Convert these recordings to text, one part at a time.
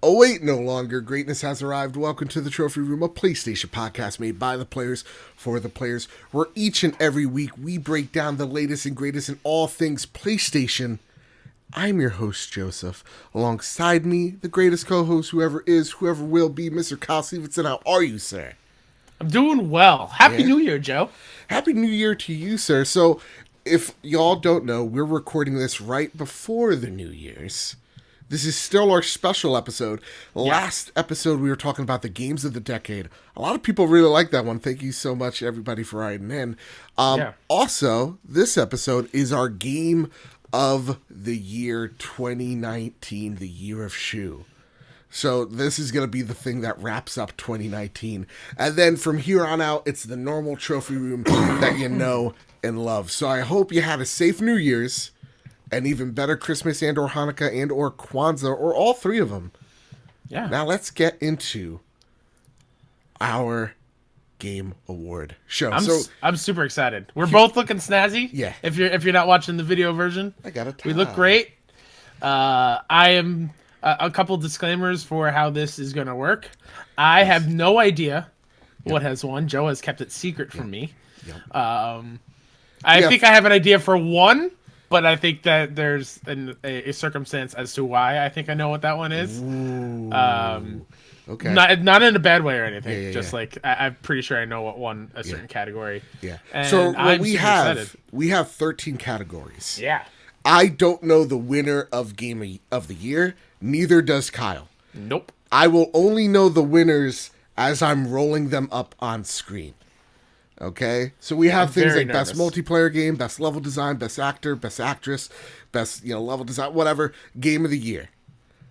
Oh wait, no longer. Greatness has arrived. Welcome to the Trophy Room, a PlayStation podcast made by the players for the players, where each and every week we break down the latest and greatest in all things PlayStation. I'm your host, Joseph. Alongside me, the greatest co-host, whoever is, whoever will be, Mr. Kyle Stevenson. How are you, sir? I'm doing well. Happy New Year, Joe. Happy New Year to you, sir. So, if y'all don't know, we're recording this right before the New Year's. This is still our special episode. Last episode, we were talking about the games of the decade. A lot of people really like that one. Thank you so much, everybody, for writing in. Also, this episode is our game of the year 2019, the year of Shoe. So this is going to be the thing that wraps up 2019. And then from here on out, it's the normal trophy room that you know and love. So I hope you had a safe New Year's. And even better Christmas and or Hanukkah and or Kwanzaa or all three of them. Yeah. Now let's get into our game award show. I'm super excited. We're both looking snazzy. Yeah. If you're not watching the video version, I got it. We look great. I am a couple disclaimers for how this is going to work. I have no idea what has won. Joe has kept it secret from me. I think I have an idea for one. But I think that there's a circumstance as to why I think I know what that one is. Ooh. Okay. Not in a bad way or anything. Like I'm pretty sure I know what won a certain category. Yeah. And so I'm we have 13 categories. Yeah. I don't know the winner of Game of the Year. Neither does Kyle. Nope. I will only know the winners as I'm rolling them up on screen. Okay, so we have things like best multiplayer game, best level design, best actor, best actress, best level design, whatever, game of the year.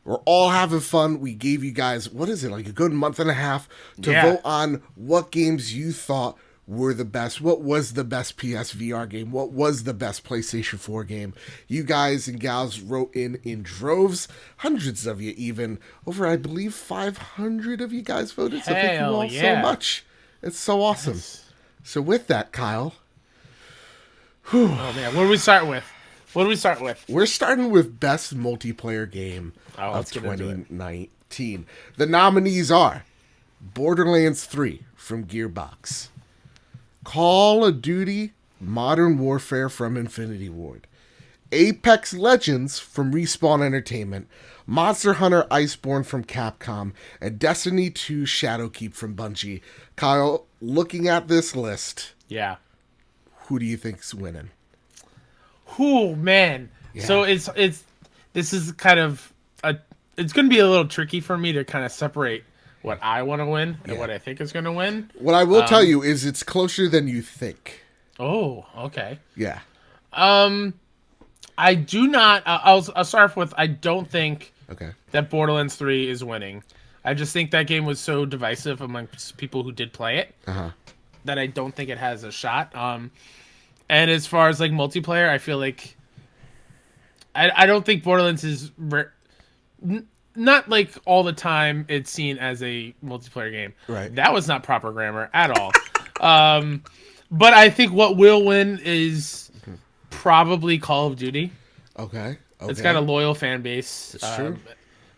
We're all having fun. We gave you guys, what is it, like a good month and a half to vote on what games you thought were the best. What was the best PSVR game? What was the best PlayStation 4 game? You guys and gals wrote in droves, hundreds of you even, over I believe 500 of you guys voted, so thank you all so much. It's so awesome. Yes. So with that, Kyle. Oh man, what do we start with? We're starting with best multiplayer game of 2019. The nominees are Borderlands 3 from Gearbox, Call of Duty Modern Warfare from Infinity Ward, Apex Legends from Respawn Entertainment, Monster Hunter Iceborne from Capcom, and Destiny 2 Shadowkeep from Bungie. Kyle, looking at this list, who do you think's winning? Oh man. Yeah. So this is kind of it's going to be a little tricky for me to kind of separate what I want to win and what I think is going to win. What I will tell you is it's closer than you think. Oh, okay. Yeah. I do not. I'll start off with I don't think that Borderlands 3 is winning. I just think that game was so divisive amongst people who did play it that I don't think it has a shot. And as far as like multiplayer, I feel like I don't think Borderlands is not like all the time it's seen as a multiplayer game. Right. That was not proper grammar at all. But I think what will win is probably Call of Duty. Okay. It's got a loyal fan base. That's true.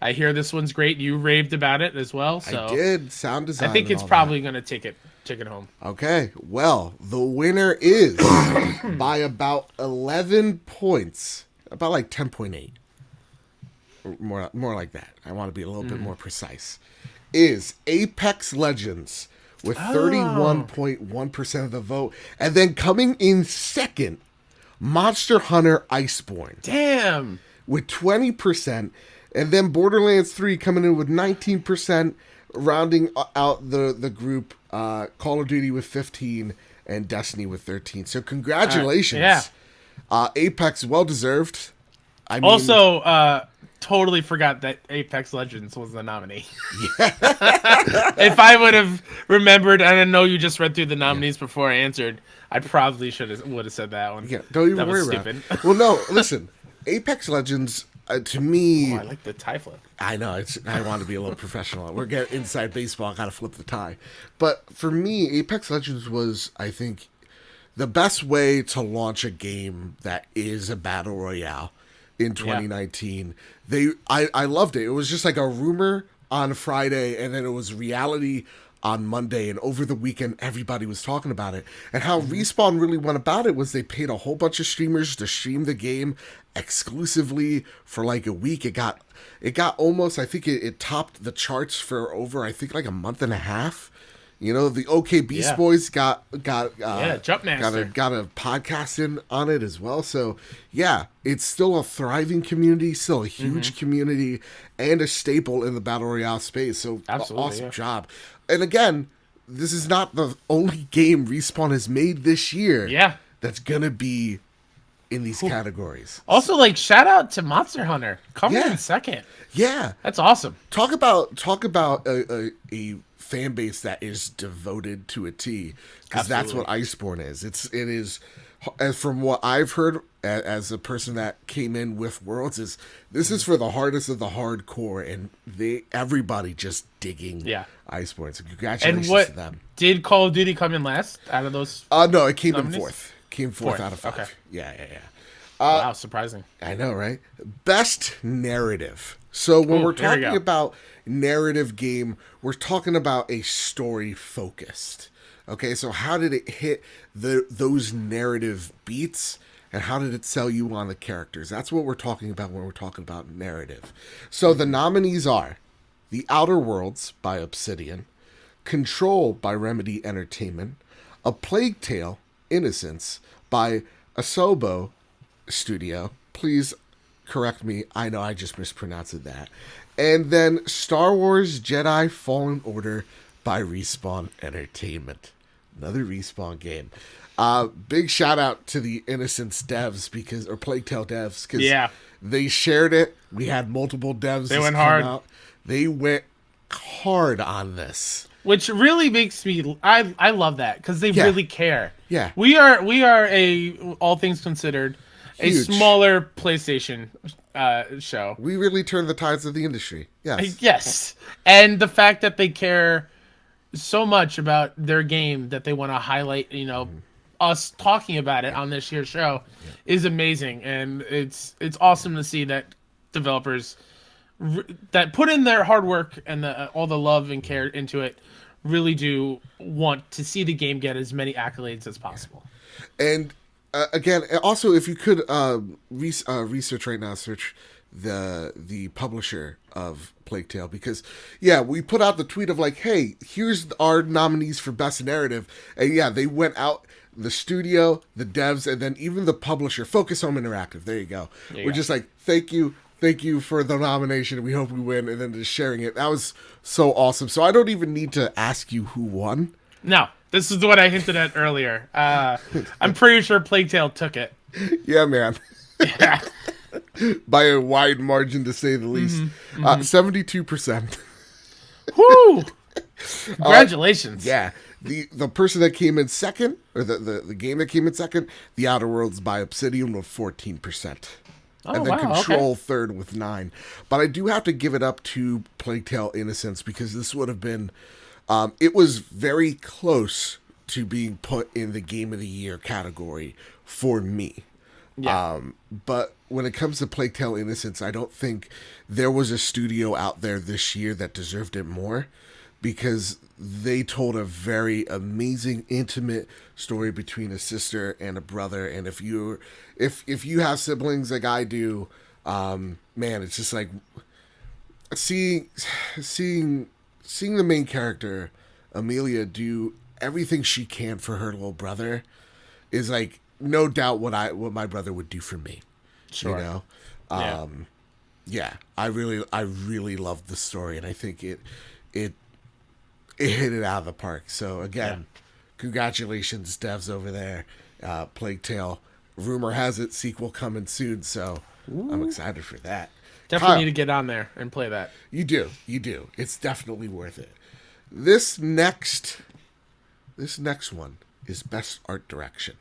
I hear this one's great. You raved about it as well. So I did. Sound design. I think it's probably going to take it home. Okay. Well, the winner is by about 11 points, about like 10.8. More like that. I want to be a little bit more precise. Is Apex Legends with 31.1% of the vote, and then coming in second, Monster Hunter Iceborne. Damn. With 20%. And then Borderlands 3 coming in with 19%, rounding out the group, Call of Duty with 15, and Destiny with 13. So congratulations. Apex, well-deserved. I mean, also, totally forgot that Apex Legends was the nominee. If I would have remembered, and I know you just read through the nominees before I answered, I probably would have said that one. Yeah, don't even worry about it. Well, no, listen, Apex Legends... to me, I like the tie flip. I know. I want to be a little professional. We're getting inside baseball. I got to flip the tie. But for me, Apex Legends was, I think, the best way to launch a game that is a battle royale in 2019. I loved it. It was just like a rumor on Friday, and then it was reality on Monday, and over the weekend everybody was talking about it. And how Respawn really went about it was they paid a whole bunch of streamers to stream the game exclusively for like a week. It got almost, I think it topped the charts for over, I think, like a month and a half. You know, the OK Beast Boys got Jumpmaster got a podcast in on it as well. So yeah, it's still a thriving community, still a huge community, and a staple in the battle royale space. So awesome job. And again, this is not the only game Respawn has made this year. Yeah, that's gonna be in these categories. Also, like, shout out to Monster Hunter coming in second. Yeah, that's awesome. Talk about a fan base that is devoted to a T, because that's what Iceborne is. It is, as from what I've heard as a person that came in with Worlds, is this is for the hardest of the hardcore, and everybody just digging Iceborne. So congratulations to them. Did Call of Duty come in last out of those? No, it came in fourth. Came fourth out of 5. Okay. Yeah. Wow, surprising. I know, right? Best narrative. So when we're talking about narrative game, we're talking about a story focused. Okay, so how did it hit those narrative beats, and how did it sell you on the characters? That's what we're talking about when we're talking about narrative. So the nominees are The Outer Worlds by Obsidian, Control by Remedy Entertainment, A Plague Tale: Innocence by Asobo Studio. Please correct me. I know I just mispronounced that. And then Star Wars Jedi Fallen Order by Respawn Entertainment. Another Respawn game. Big shout out to the Innocence devs, or Plague Tale devs, because they shared it. We had multiple devs. They went hard. Out. They went hard on this. Which really makes me, I love that, because they really care. Yeah. We are a, all things considered, a smaller PlayStation show. We really turn the tides of the industry. Yes. Yes. And the fact that they care so much about their game that they want to highlight, us talking about it on this year's show is amazing. And it's awesome to see that developers that put in their hard work and all the love and care into it really do want to see the game get as many accolades as possible. And again, also, if you could research right now, search the publisher of Plague Tale, because we put out the tweet of like, hey, here's our nominees for best narrative, and they went out, the studio, the devs, and then even the publisher, Focus Home Interactive. There you go. We're just like, thank you for the nomination. We hope we win, and then just sharing it. That was so awesome. So I don't even need to ask you who won. No, this is what I hinted at earlier. I'm pretty sure Plague Tale took it. Yeah, man. Yeah. By a wide margin, to say the least. 72%. Woo! Congratulations. The person that came in second, or the game that came in second, The Outer Worlds by Obsidian, with 14%. And then Control third with 9%. But I do have to give it up to Plague Tale: Innocence, because this would have been, it was very close to being put in the Game of the Year category for me. But when it comes to Plague Tale: Innocence, I don't think there was a studio out there this year that deserved it more, because they told a very amazing, intimate story between a sister and a brother. And if you have siblings like I do, man, it's just like seeing the main character, Amelia, do everything she can for her little brother is like no doubt what my brother would do for me. Sure. I really loved the story, and I think it hit it out of the park. So again, congratulations, devs over there. Plague Tale. Rumor has it sequel coming soon, so I'm excited for that. Definitely need to get on there and play that. You do. It's definitely worth it. This next one is best art direction.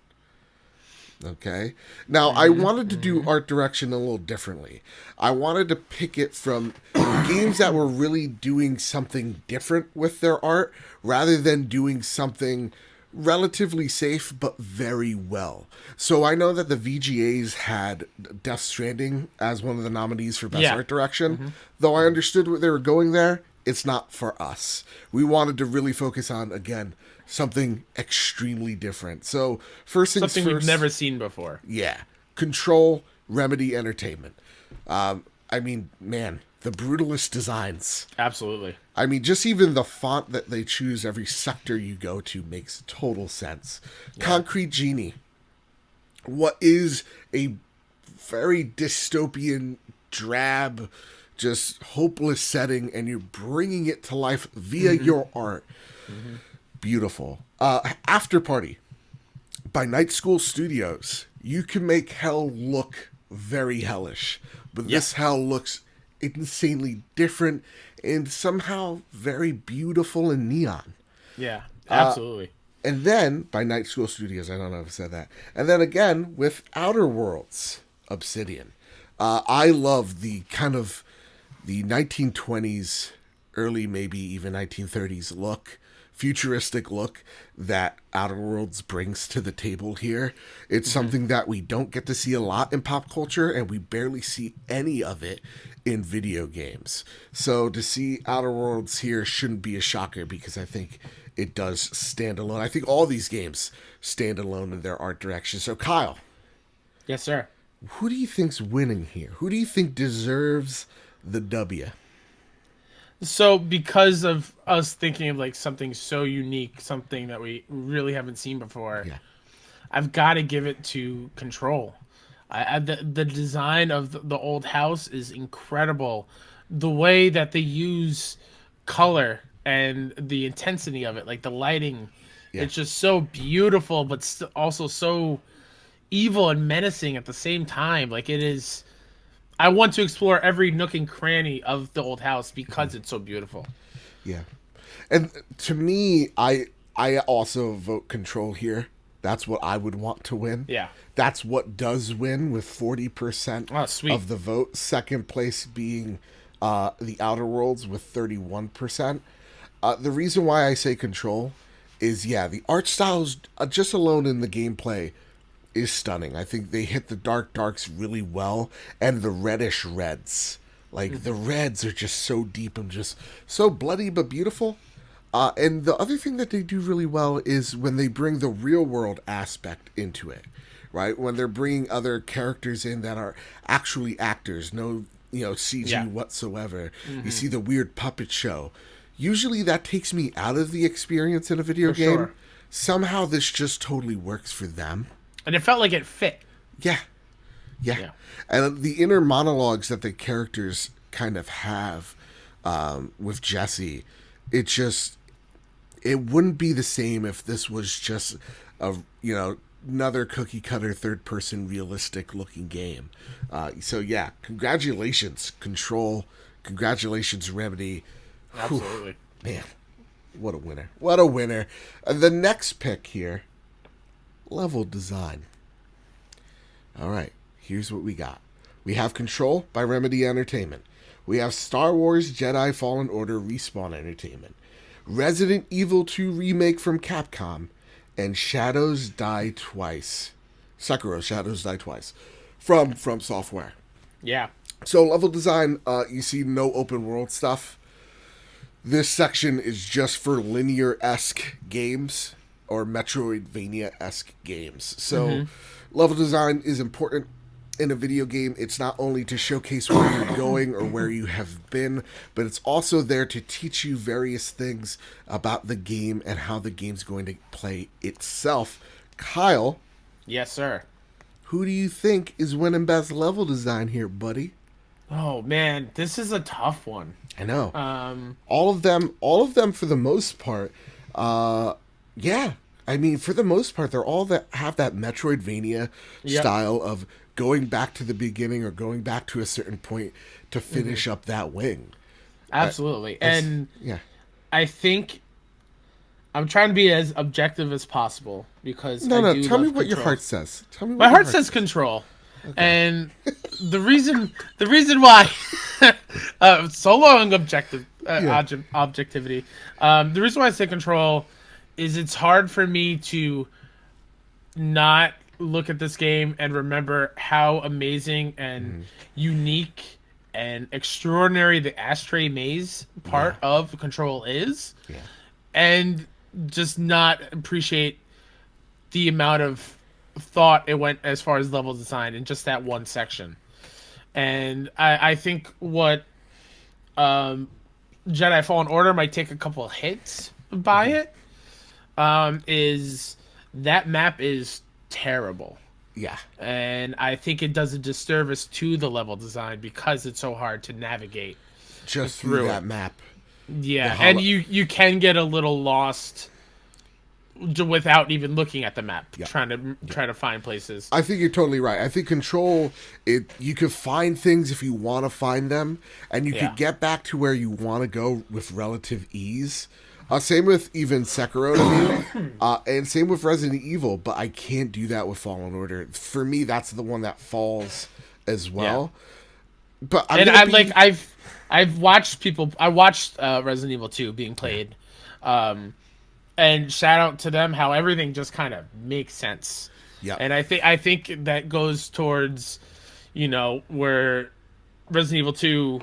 Okay. Now, I wanted to do art direction a little differently. I wanted to pick it from games that were really doing something different with their art, rather than doing something relatively safe, but very well. So I know that the VGAs had Death Stranding as one of the nominees for Best Art Direction. Though I understood what they were going there, it's not for us. We wanted to really focus on, again, something extremely different. So first things something first, we've never seen before. Yeah. Control, Remedy Entertainment. I mean, man, the brutalist designs. Absolutely. I mean, just even the font that they choose every sector you go to makes total sense. Yeah. Concrete Genie. What is a very dystopian, drab, just hopeless setting, and you're bringing it to life via your art. Beautiful. After Party by Night School Studios. You can make hell look very hellish, but this hell looks insanely different and somehow very beautiful and neon. Yeah, absolutely. And then by Night School Studios, I don't know if I said that. And then again with Outer Worlds, Obsidian. I love the kind of the 1920s, early maybe even 1930s look, futuristic look that Outer Worlds brings to the table here. It's something that we don't get to see a lot in pop culture, and we barely see any of it in video games. So to see Outer Worlds here shouldn't be a shocker, because I think it does stand alone. I think all these games stand alone in their art direction. So Kyle. Yes, sir. Who do you think's winning here? Who do you think deserves the W? So because of us thinking of like something so unique, something that we really haven't seen before, I've got to give it to Control. The design of the old house is incredible. The way that they use color and the intensity of it, like the lighting, it's just so beautiful, but also so evil and menacing at the same time. Like it is... I want to explore every nook and cranny of the old house because it's so beautiful. Yeah. And to me, I also vote Control here. That's what I would want to win. Yeah. That's what does win with 40% of the vote. Second place being the Outer Worlds with 31%. The reason why I say Control is, the art styles, just alone in the gameplay, is stunning. I think they hit the darks really well, and the reddish reds. Like, the reds are just so deep and just so bloody but beautiful. And the other thing that they do really well is when they bring the real world aspect into it, right? When they're bringing other characters in that are actually actors, no, CG whatsoever. You see the weird puppet show. Usually that takes me out of the experience in a video game. Sure. Somehow this just totally works for them. And it felt like it fit. Yeah. And the inner monologues that the characters kind of have with Jesse, it wouldn't be the same if this was just another cookie cutter third person realistic looking game. So congratulations Control, congratulations Remedy. Absolutely. Whew, man, what a winner. The next pick here, level design. All right, here's what we got. We have Control by Remedy Entertainment. We have Star Wars Jedi Fallen Order Respawn Entertainment, Resident Evil 2 Remake from Capcom, and Shadows Die Twice. Sekiro Shadows Die Twice from Software. Yeah. So level design, you see no open world stuff. This section is just for linear-esque games or Metroidvania-esque games. So level design is important in a video game. It's not only to showcase where you're going or where you have been, but it's also there to teach you various things about the game and how the game's going to play itself. Kyle. Yes, sir. Who do you think is winning best level design here, buddy? Oh, man, this is a tough one. I know. All of them for the most part, I mean, for the most part, they're all that have that Metroidvania style of going back to the beginning or going back to a certain point to finish up that wing. Absolutely. I think I'm trying to be as objective as possible because tell me what your heart says. Tell me what my heart says Control. Okay. And the reason why so long objectivity. The reason why I say Control is it's hard for me to not look at this game and remember how amazing and unique and extraordinary the ashtray maze part of Control is. Yeah. And just not appreciate the amount of thought it went as far as level design in just that one section. And I think what Jedi Fallen Order might take a couple of hits by it is that map is terrible. Yeah. And I think it does a disservice to the level design because it's so hard to navigate just through that map. Yeah, and you can get a little lost without even looking at the map, trying to find places. I think you're totally right. I think Control, you could find things if you want to find them, and you could get back to where you want to go with relative ease. Same with even Sekiro to me, and same with Resident Evil, but I can't do that with Fallen Order. For me, that's the one that falls as well. Yeah. But I've watched people. I watched Resident Evil 2 being played, and shout out to them how everything just kind of makes sense. Yeah, and I think that goes towards, where Resident Evil 2,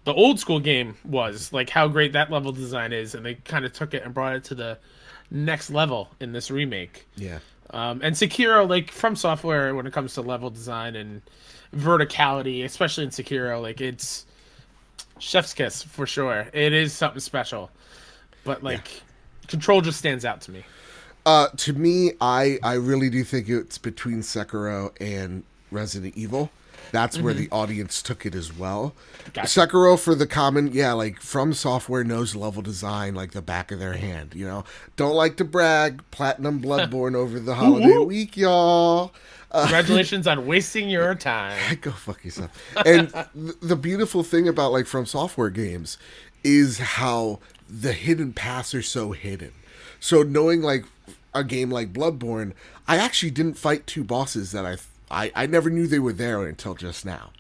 the old school game, was like how great that level design is, and they kind of took it and brought it to the next level in this remake. Yeah, and Sekiro, like From Software, when it comes to level design and verticality, especially in Sekiro, like it's chef's kiss for sure. It is something special, but Control just stands out to me. To me, I really do think it's between Sekiro and Resident Evil. That's where the audience took it as well. Gotcha. Sekiro for the common, From Software knows level design like the back of their hand. Don't like to brag. Platinum Bloodborne over the holiday week, y'all. Congratulations on wasting your time. Go fuck yourself. And the beautiful thing about From Software games is how the hidden paths are so hidden. So knowing a game like Bloodborne, I actually didn't fight two bosses that I never knew they were there until just now,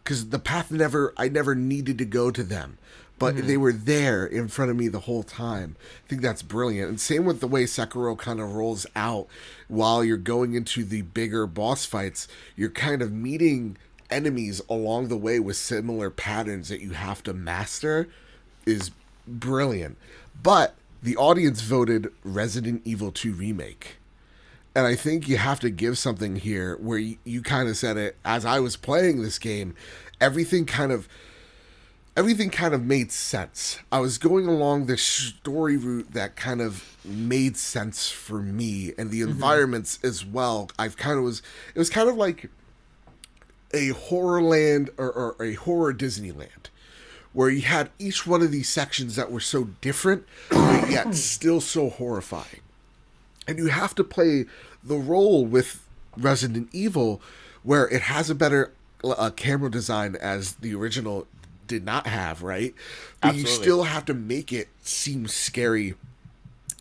because the path I never needed to go to them, but they were there in front of me the whole time. I think that's brilliant. And same with the way Sekiro kind of rolls out while you're going into the bigger boss fights. You're kind of meeting enemies along the way with similar patterns that you have to master is brilliant. But the audience voted Resident Evil 2 Remake. And I think you have to give something here where you kind of said it as I was playing this game. Everything kind of made sense. I was going along this story route that kind of made sense for me, and the environments as well. It was kind of like a horror land or a horror Disneyland, where you had each one of these sections that were so different, but yet still so horrifying. And you have to play the role with Resident Evil, where it has a better camera design as the original did not have, right? But Absolutely. You still have to make it seem scary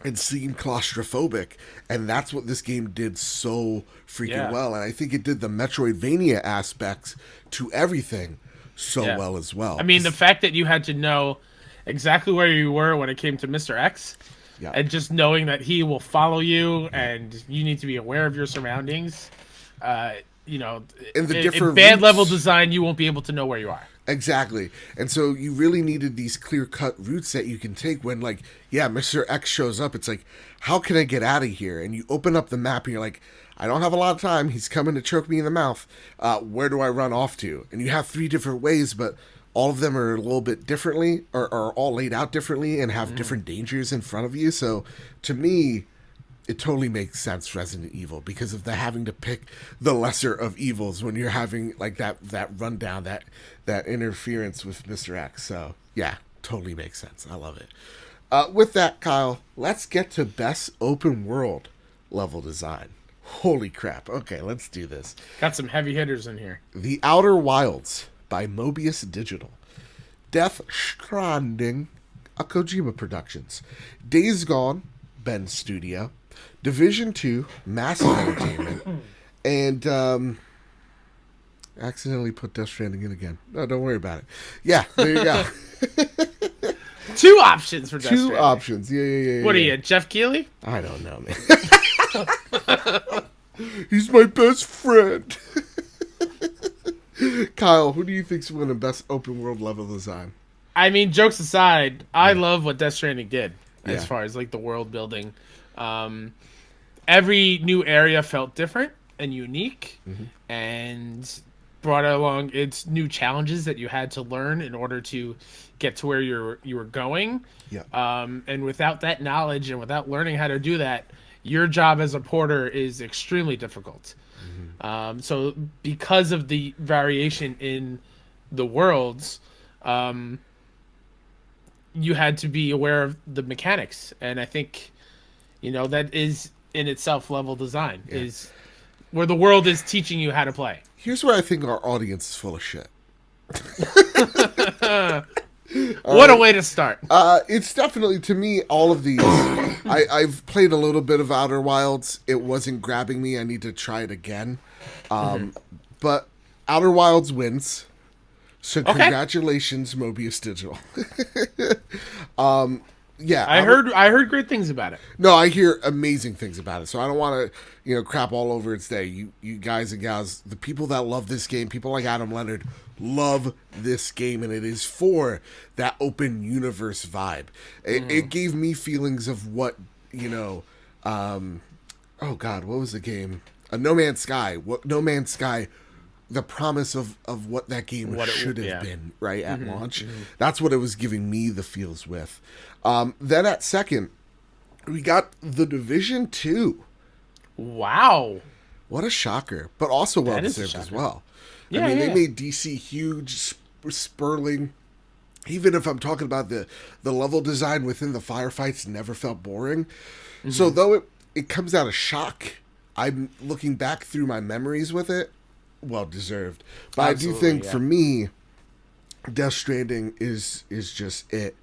and seem claustrophobic. And that's what this game did so freaking well. And I think it did the Metroidvania aspects to everything so well as well. I mean, the fact that you had to know exactly where you were when it came to Mr. X, and just knowing that he will follow you and you need to be aware of your surroundings, in the different bad level design, you won't be able to know where you are. Exactly. And so you really needed these clear-cut routes that you can take when, Mr. X shows up. It's like, how can I get out of here? And you open up the map and you're like, I don't have a lot of time. He's coming to choke me in the mouth. Where do I run off to? And you have 3 different ways, but all of them are a little bit differently, or are all laid out differently and have different dangers in front of you. So to me, it totally makes sense, Resident Evil, because of the having to pick the lesser of evils when you're having that rundown, that interference with Mr. X. So yeah, totally makes sense. I love it. With that, Kyle, let's get to best open world level design. Holy crap. Okay, let's do this. Got some heavy hitters in here. The Outer Wilds by Mobius Digital. Death Stranding, a Kojima Productions. Days Gone, Ben Studio. Division 2, Massive Entertainment. And, accidentally put Death Stranding in again. No, don't worry about it. Yeah, there you go. Two options for Death Two Stranding. options. Yeah. What are you, Jeff Keighley? I don't know, man. He's my best friend. Kyle, who do you think's winning best open world level design? I mean, jokes aside, I love what Death Stranding did as far as like the world building. Every new area felt different and unique, and brought along its new challenges that you had to learn in order to get to where you were going. Yeah. And without that knowledge and without learning how to do that, your job as a porter is extremely difficult. So because of the variation in the worlds, you had to be aware of the mechanics. And I think, that is in itself level design, is where the world is teaching you how to play. Here's where I think our audience is full of shit. What a way to start. It's definitely, to me, all of these. I've played a little bit of Outer Wilds. It wasn't grabbing me. I need to try it again. But Outer Wilds wins. So congratulations, Mobius Digital. Yeah, I heard great things about it. No, I hear amazing things about it. So I don't want to, crap all over its day. You guys and gals, the people that love this game, people like Adam Leonard, love this game, and it is for that open universe vibe. It gave me feelings of what, oh God, what was the game? No Man's Sky. No Man's Sky, the promise of what that game should have been, right, at launch. That's what it was giving me the feels with. Then at second, we got The Division 2. Wow. What a shocker, but also well-deserved as well. Yeah, they made DC huge, spurling. Even if I'm talking about the level design within the firefights, never felt boring. So though it comes out of shock, I'm looking back through my memories with it, well-deserved. But absolutely, I do think for me, Death Stranding is just it.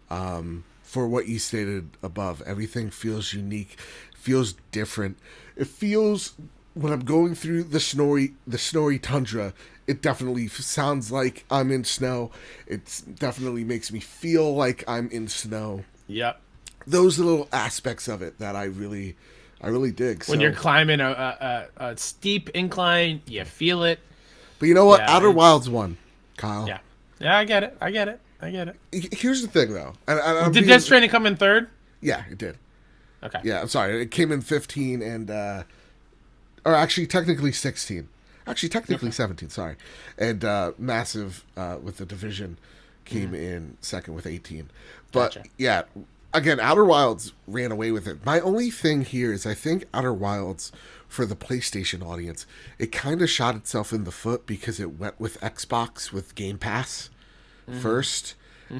For what you stated above, everything feels unique, feels different. It feels, when I'm going through the snowy tundra, it definitely sounds like I'm in snow. It definitely makes me feel like I'm in snow. Yep. Those little aspects of it that I really dig. When you're climbing a steep incline, you feel it. But you know what? Outer Wilds won, Kyle. Yeah. Yeah, I get it. Here's the thing, though. And did Death Stranding come in third? Yeah, it did. Okay. Yeah, I'm sorry. It came in 15 and... or actually, technically 16. Actually, technically 17, sorry. And Massive, with The Division, came in second with 18. But, yeah, again, Outer Wilds ran away with it. My only thing here is I think Outer Wilds, for the PlayStation audience, it kind of shot itself in the foot because it went with Xbox with Game Pass first.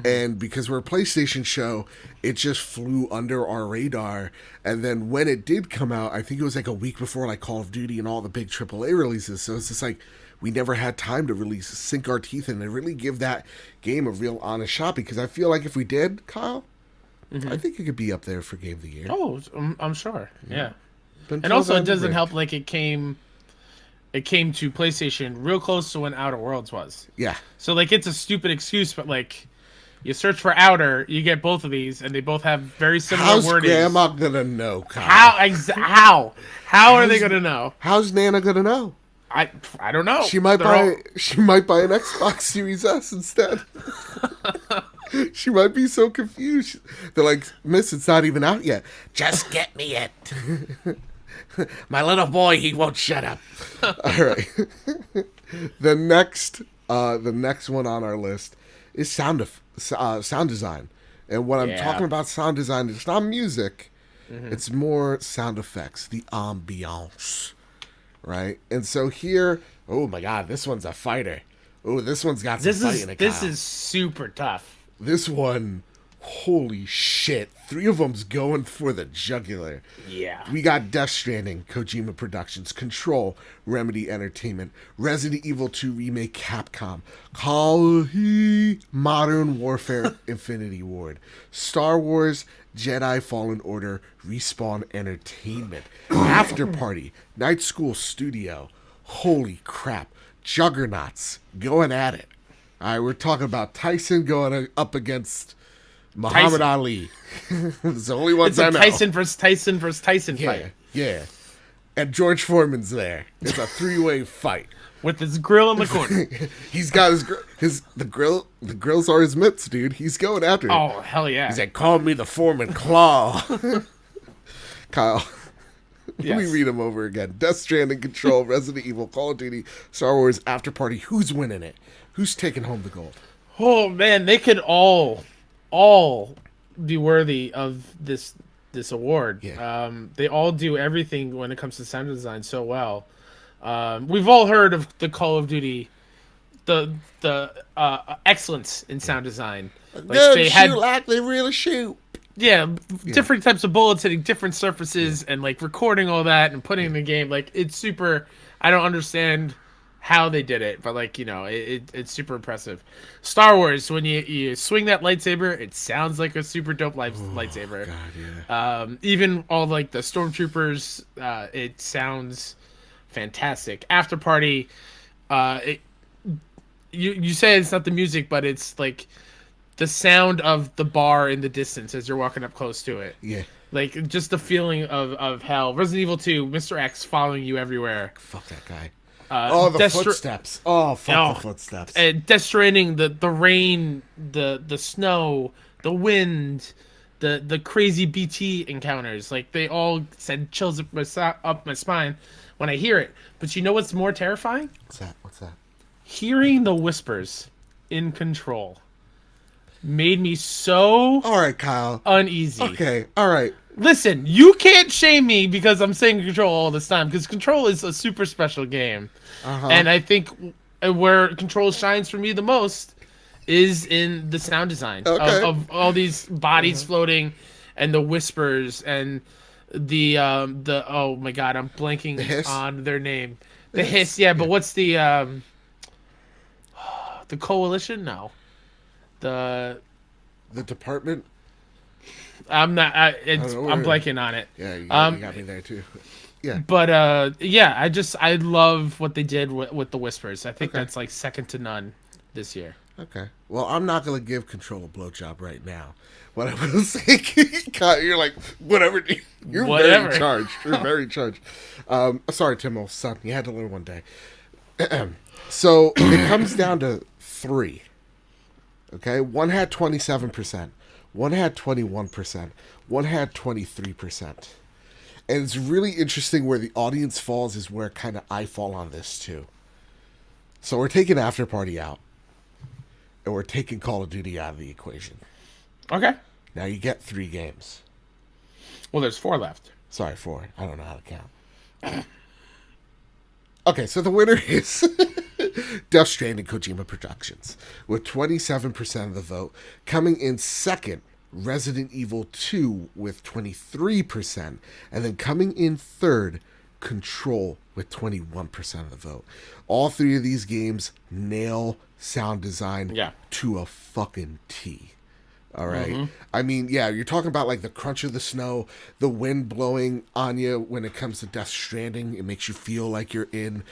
And because we're a PlayStation show, it just flew under our radar. And then when it did come out, I think it was like a week before like Call of Duty and all the big AAA releases. So it's just like we never had time to sink our teeth in and really give that game a real honest shot. Because I feel like if we did, Kyle, I think it could be up there for Game of the Year. Oh, I'm sure. Yeah. And also, it doesn't help like it came to PlayStation real close to when Outer Worlds was. Yeah. So like it's a stupid excuse, but like you search for Outer, you get both of these, and they both have very similar wording. How's Grandma gonna know, Kyle? How are they gonna know? How's Nana gonna know? I don't know. She might buy an Xbox Series S instead. She might be so confused. They're like, Miss, it's not even out yet. Just get me it. My little boy, he won't shut up. All right. The next one on our list is sound design. And when I'm talking about sound design, it's not music. It's more sound effects, the ambiance, right? And so here, oh my God, this one's a fighter. Oh, this one's got some fight in it. This is super tough. This one, holy shit. 3 of them's going for the jugular. Yeah. We got Death Stranding, Kojima Productions, Control, Remedy Entertainment, Resident Evil 2 Remake, Capcom, Call of Duty, Modern Warfare, Infinity Ward, Star Wars, Jedi Fallen Order, Respawn Entertainment, After Party, Night School Studio. Holy crap. Juggernauts going at it. All right, we're talking about Tyson going up against Muhammad Ali. It's the only ones I know. Tyson versus Tyson fight. Yeah. And George Foreman's there. It's a 3-way fight. With his grill in the corner. He's got the grill. The grills are his mitts, dude. He's going after it. Oh, hell yeah. He's like, call me the Foreman Claw. Kyle. Yes. Let me read them over again. Death Stranding, Control, Resident Evil, Call of Duty, Star Wars, After Party. Who's winning it? Who's taking home the gold? Oh, man. They could all be worthy of this award. Yeah. They all do everything when it comes to sound design so well. We've all heard of the Call of Duty, the excellence in sound design. Like they shoot like they really shoot. Yeah, different types of bullets hitting different surfaces and like recording all that and putting in the game. Like it's super. I don't understand how they did it, but like it's super impressive. Star Wars, when you swing that lightsaber, it sounds like a super dope lightsaber. God, yeah. Even all like the stormtroopers, it sounds fantastic. After Party, you say it's not the music, but it's like the sound of the bar in the distance as you're walking up close to it. Yeah. Like just the feeling of hell. Resident Evil 2, Mr. X following you everywhere. Fuck that guy. The footsteps. Oh, fuck the footsteps. Death Stranding, the rain, the snow, the wind, the crazy BT encounters. Like they all send chills up my spine when I hear it. But you know what's more terrifying? What's that? Hearing the whispers in Control made me so all right, Kyle. Uneasy. Okay, all right. Listen, you can't shame me because I'm saying Control all this time, because Control is a super special game. And I think where Control shines for me the most is in the sound design of all these bodies floating and the whispers and the oh my god, I'm blanking on their name. The hiss, yeah, but what's the coalition? No. The department. I'm not. I'm blanking on it. Yeah, you got me there too. Yeah, but I love what they did with the whispers. I think that's like second to none this year. Okay. Well, I'm not gonna give Control a blowjob right now. What I will say, you're like whatever. You're very charged. You're very charged. Sorry, Timo, son. You had to learn one day. So it comes down to 3. Okay, one had 27%, one had 21%, one had 23%. And it's really interesting where the audience falls is where kind of I fall on this too. So we're taking After Party out, and we're taking Call of Duty out of the equation. Okay. Now you get 3 games. Well, there's 4 left. Sorry, 4. I don't know how to count. Okay, so the winner is Death Stranding Kojima Productions with 27% of the vote. Coming in second, Resident Evil 2 with 23%. And then coming in third, Control with 21% of the vote. All 3 of these games nail sound design to a fucking T. All right. I mean, yeah, you're talking about like the crunch of the snow, the wind blowing on you when it comes to Death Stranding. It makes you feel like you're in,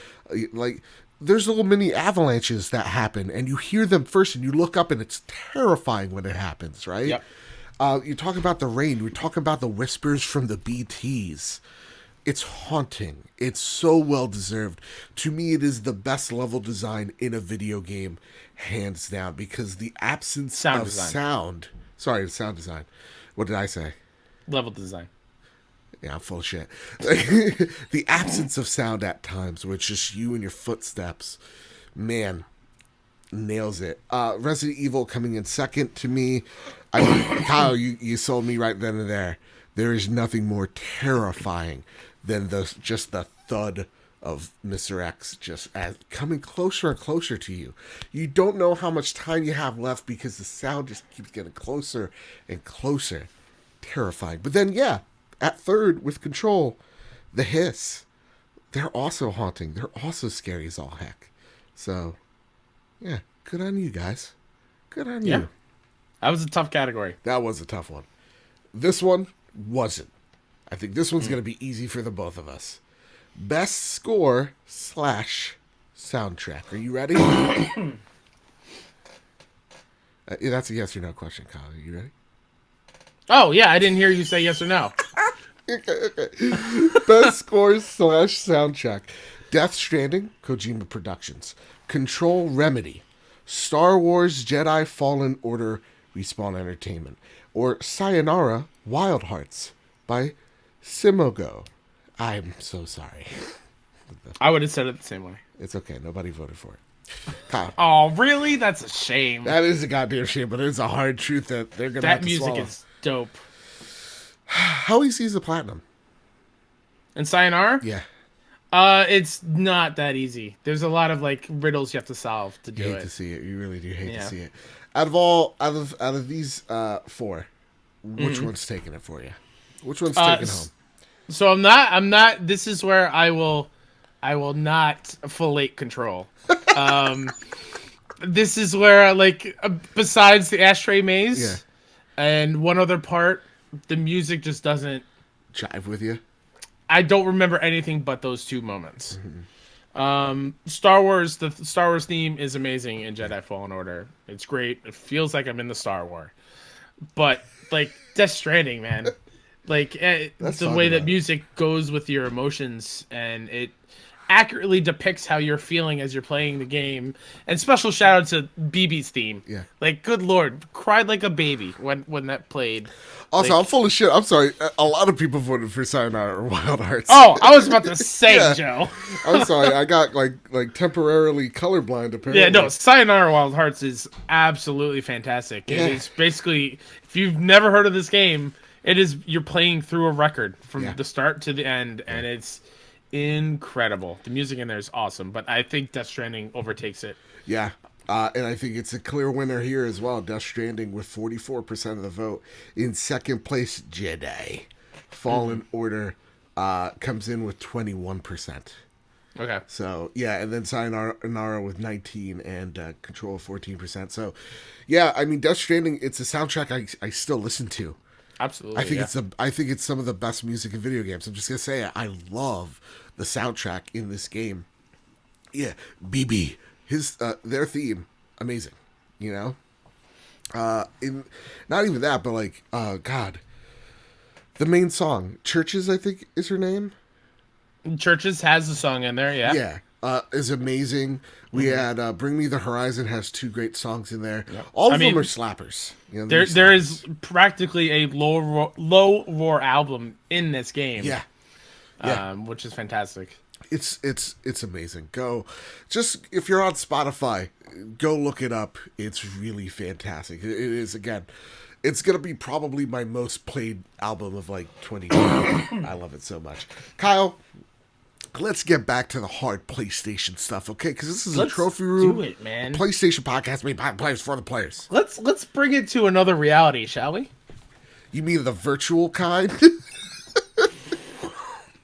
like, there's little mini avalanches that happen, and you hear them first, and you look up, and it's terrifying when it happens, right? Yep. You talk about the rain. We talk about the whispers from the BTs. It's haunting. It's so well deserved. To me, it is the best level design in a video game, hands down, because the absence sound of design. Sound design. What did I say? Level design. Yeah, I'm full of shit. The absence of sound at times, where it's just you and your footsteps, man, nails it. Resident Evil coming in second to me. I mean, Kyle, you sold me right then and there. There is nothing more terrifying than just the thud of Mr. X just coming closer and closer to you. You don't know how much time you have left because the sound just keeps getting closer and closer. Terrifying. But then, yeah, at third with Control, the hiss. They're also haunting. They're also scary as all heck. So, yeah, good on you guys. Good on you. That was a tough category. That was a tough one. This one wasn't. I think this one's going to be easy for the both of us. Best score / soundtrack. Are you ready? That's a yes or no question, Kyle. Are you ready? Oh, yeah, I didn't hear you say yes or no. Okay. Best scores / soundtrack. Death Stranding, Kojima Productions. Control Remedy. Star Wars Jedi Fallen Order, Respawn Entertainment. Or Sayonara Wild Hearts by Simogo. I'm so sorry. I would have said it the same way. It's okay. Nobody voted for it. Kyle. Oh, really? That's a shame. That is a goddamn shame, but it's a hard truth that they're going to have to swallow. That music is dope. How easy is the platinum? And Sayonara? Yeah. It's not that easy. There's a lot of like riddles you have to solve to do it. You hate to see it. You really do hate to see it. Out of these 4, which one's taking it for you? Which one's taking home? So I'm not. This is where I will not fillet Control. This is where like besides the ashtray maze, and one other part, the music just doesn't jive with you. I don't remember anything but those 2 moments. Star Wars, the Star Wars theme is amazing in Jedi Fallen Order. It's great. It feels like I'm in the Star Wars. But like Death Stranding, man, like the way that music goes with your emotions, and it accurately depicts how you're feeling as you're playing the game. And special shout out to BB's theme. Yeah. Like, good Lord, cried like a baby when that played. Also, like, I'm full of shit. I'm sorry. A lot of people voted for Sayonara or Wild Hearts. Oh, I was about to say, Joe. I'm sorry. I got like temporarily colorblind apparently. Yeah, no, Sayonara Wild Hearts is absolutely fantastic. Yeah. It is basically, if you've never heard of this game, you're playing through a record from the start to the end, and it's incredible. The music in there is awesome, but I think Death Stranding overtakes it. Yeah. And I think it's a clear winner here as well. Death Stranding with 44% of the vote. In second place, Jedi Fallen Order comes in with 21%. Okay. So, yeah, and then Sayonara with 19 and Control 14%. So, yeah, I mean, Death Stranding, it's a soundtrack I still listen to. Absolutely. I think it's some of the best music in video games. I'm just gonna say it. I love the soundtrack in this game. Yeah, BB, their theme, amazing. You know, in not even that, but like, God, the main song, Churches, I think is her name. Churches has a song in there, yeah. Yeah, is amazing. We had Bring Me the Horizon has 2 great songs in there. Yep. All of them are slappers. You know, there is practically a low roar album in this game. Yeah. Which is fantastic. It's amazing. Just if you're on Spotify, go look it up. It's really fantastic. It is, again, it's gonna be probably my most played album of like 2020. I love it so much. Kyle, let's get back to the hard PlayStation stuff, okay? Because this is a trophy room. Do it, man. PlayStation podcast made by the players for the players. Let's bring it to another reality, shall we? You mean the virtual kind?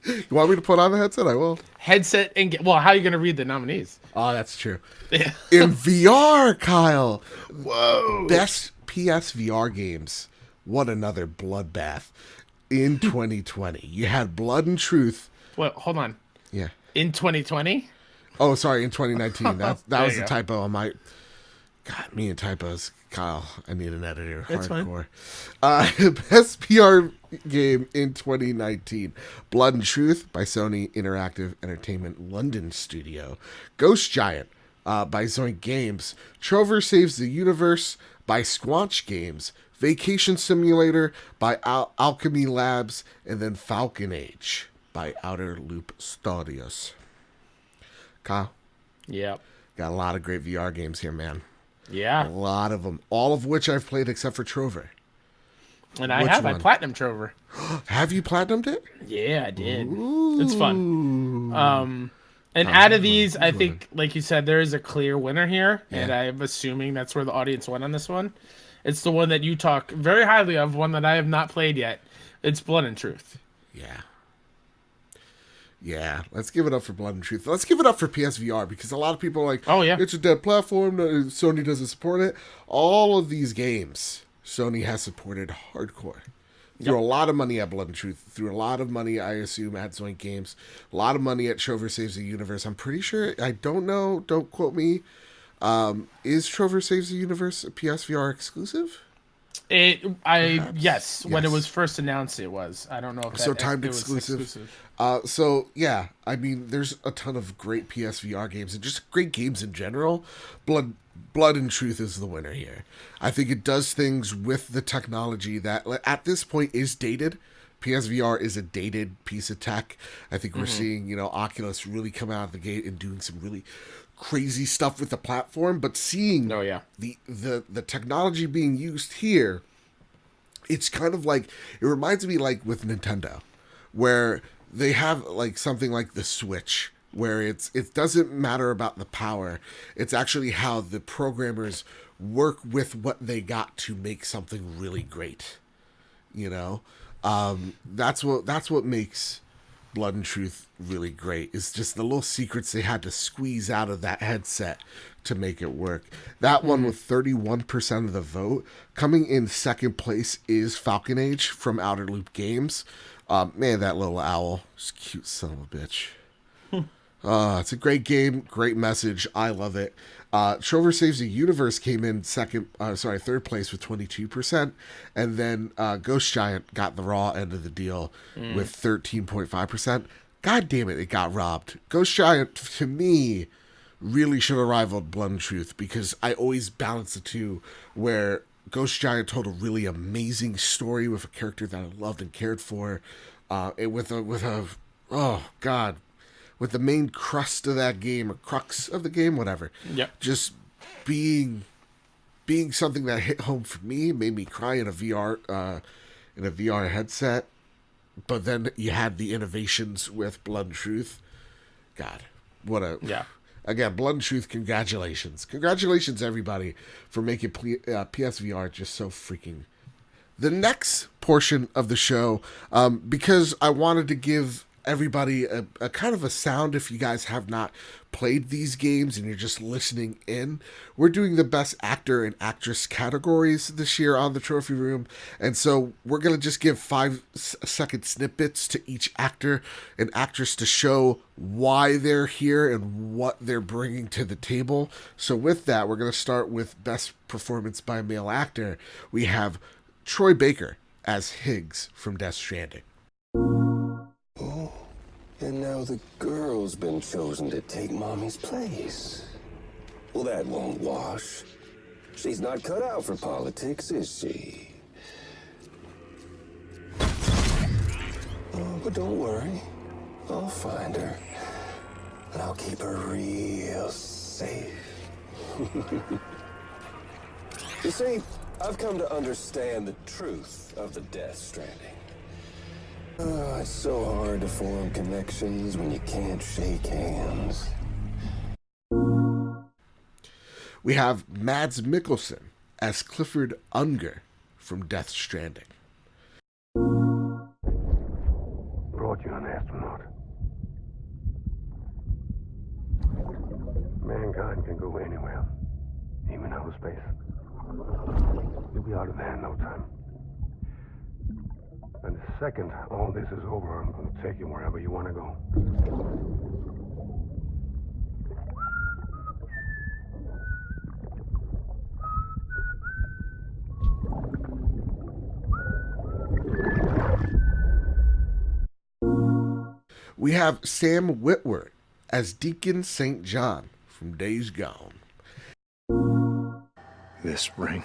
You want me to put on the headset? I will. Headset and how are you going to read the nominees? Oh, that's true. Yeah. In VR, Kyle. Whoa. Best PS VR games. What another bloodbath in 2020. You had Blood and Truth. Well, hold on. Yeah. In 2020? Oh, sorry, in 2019. That was a typo on my... God, me and typos. Kyle, I need an editor. That's hardcore. Best PR game in 2019. Blood and Truth by Sony Interactive Entertainment London Studio. Ghost Giant by Zoink Games. Trover Saves the Universe by Squanch Games. Vacation Simulator by Alchemy Labs. And then Falcon Age by Outer Loop Studios. Kyle? Yep. Got a lot of great VR games here, man. Yeah. A lot of them. All of which I've played except for Trover. And I have. I platinum Trover. Have you platinumed it? Yeah, I did. Ooh. It's fun. And out of these, I think, like you said, there is a clear winner here. Yeah. And I'm assuming that's where the audience went on this one. It's the one that you talk very highly of, one that I have not played yet. It's Blood and Truth. Yeah. Yeah, let's give it up for Blood and Truth. Let's give it up for PSVR, because a lot of people are like, oh, yeah, it's a dead platform, Sony doesn't support it. All of these games, Sony has supported hardcore. Threw a lot of money at Blood and Truth. Threw a lot of money, I assume, at Zoink Games. A lot of money at Trover Saves the Universe. I'm pretty sure, I don't know, don't quote me. Is Trover Saves the Universe a PSVR exclusive? Yes, when it was first announced, it was. I don't know if So that timed it was exclusive. So yeah, I mean, there's a ton of great PSVR games and just great games in general. Blood and Truth is the winner here. I think it does things with the technology that at this point is dated. PSVR is a dated piece of tech. I think we're seeing, Oculus really come out of the gate and doing some really crazy stuff with the platform, but seeing the technology being used here, it's kind of like, it reminds me like with Nintendo, where they have like something like the Switch, where it doesn't matter about the power, it's actually how the programmers work with what they got to make something really great. you know that's what makes Blood and Truth really great. It's just the little secrets they had to squeeze out of that headset to make it work. That one with 31% of the vote. Coming in second place is Falcon Age from Outer Loop Games. Man, that little owl is a cute son of a bitch. It's a great game, great message. I love it. Trover Saves the Universe came in third place with 22%, and then Ghost Giant got the raw end of the deal with 13.5%. God damn it, it got robbed. Ghost Giant, to me, really should have rivaled Blood and Truth, because I always balance the two, where Ghost Giant told a really amazing story with a character that I loved and cared for, with the main crust of that game, or crux of the game, whatever. Yeah. Just being something that hit home for me, made me cry in a VR headset. But then you had the innovations with Blood and Truth. God, again, Blood and Truth. Congratulations, everybody, for making PSVR just so freaking. The next portion of the show, because I wanted to give everybody a kind of a sound, if you guys have not played these games and you're just listening in, we're doing the best actor and actress categories this year on the Trophy Room, and so we're going to just give 5-second snippets to each actor and actress to show why they're here and what they're bringing to the table. So with that, we're going to start with best performance by a male actor. We have Troy Baker as Higgs from Death Stranding. And now the girl's been chosen to take Mommy's place. Well, that won't wash. She's not cut out for politics, is she? Oh, but don't worry. I'll find her. And I'll keep her real safe. You see, I've come to understand the truth of the Death Stranding. It's so hard to form connections when you can't shake hands. We have Mads Mikkelsen as Clifford Unger from Death Stranding. Brought you an astronaut. Mankind can go anywhere, even outer space. You'll be out of there in no time. And the second all this is over, I'm going to take you wherever you want to go. We have Sam Witwer as Deacon St. John from Days Gone. This ring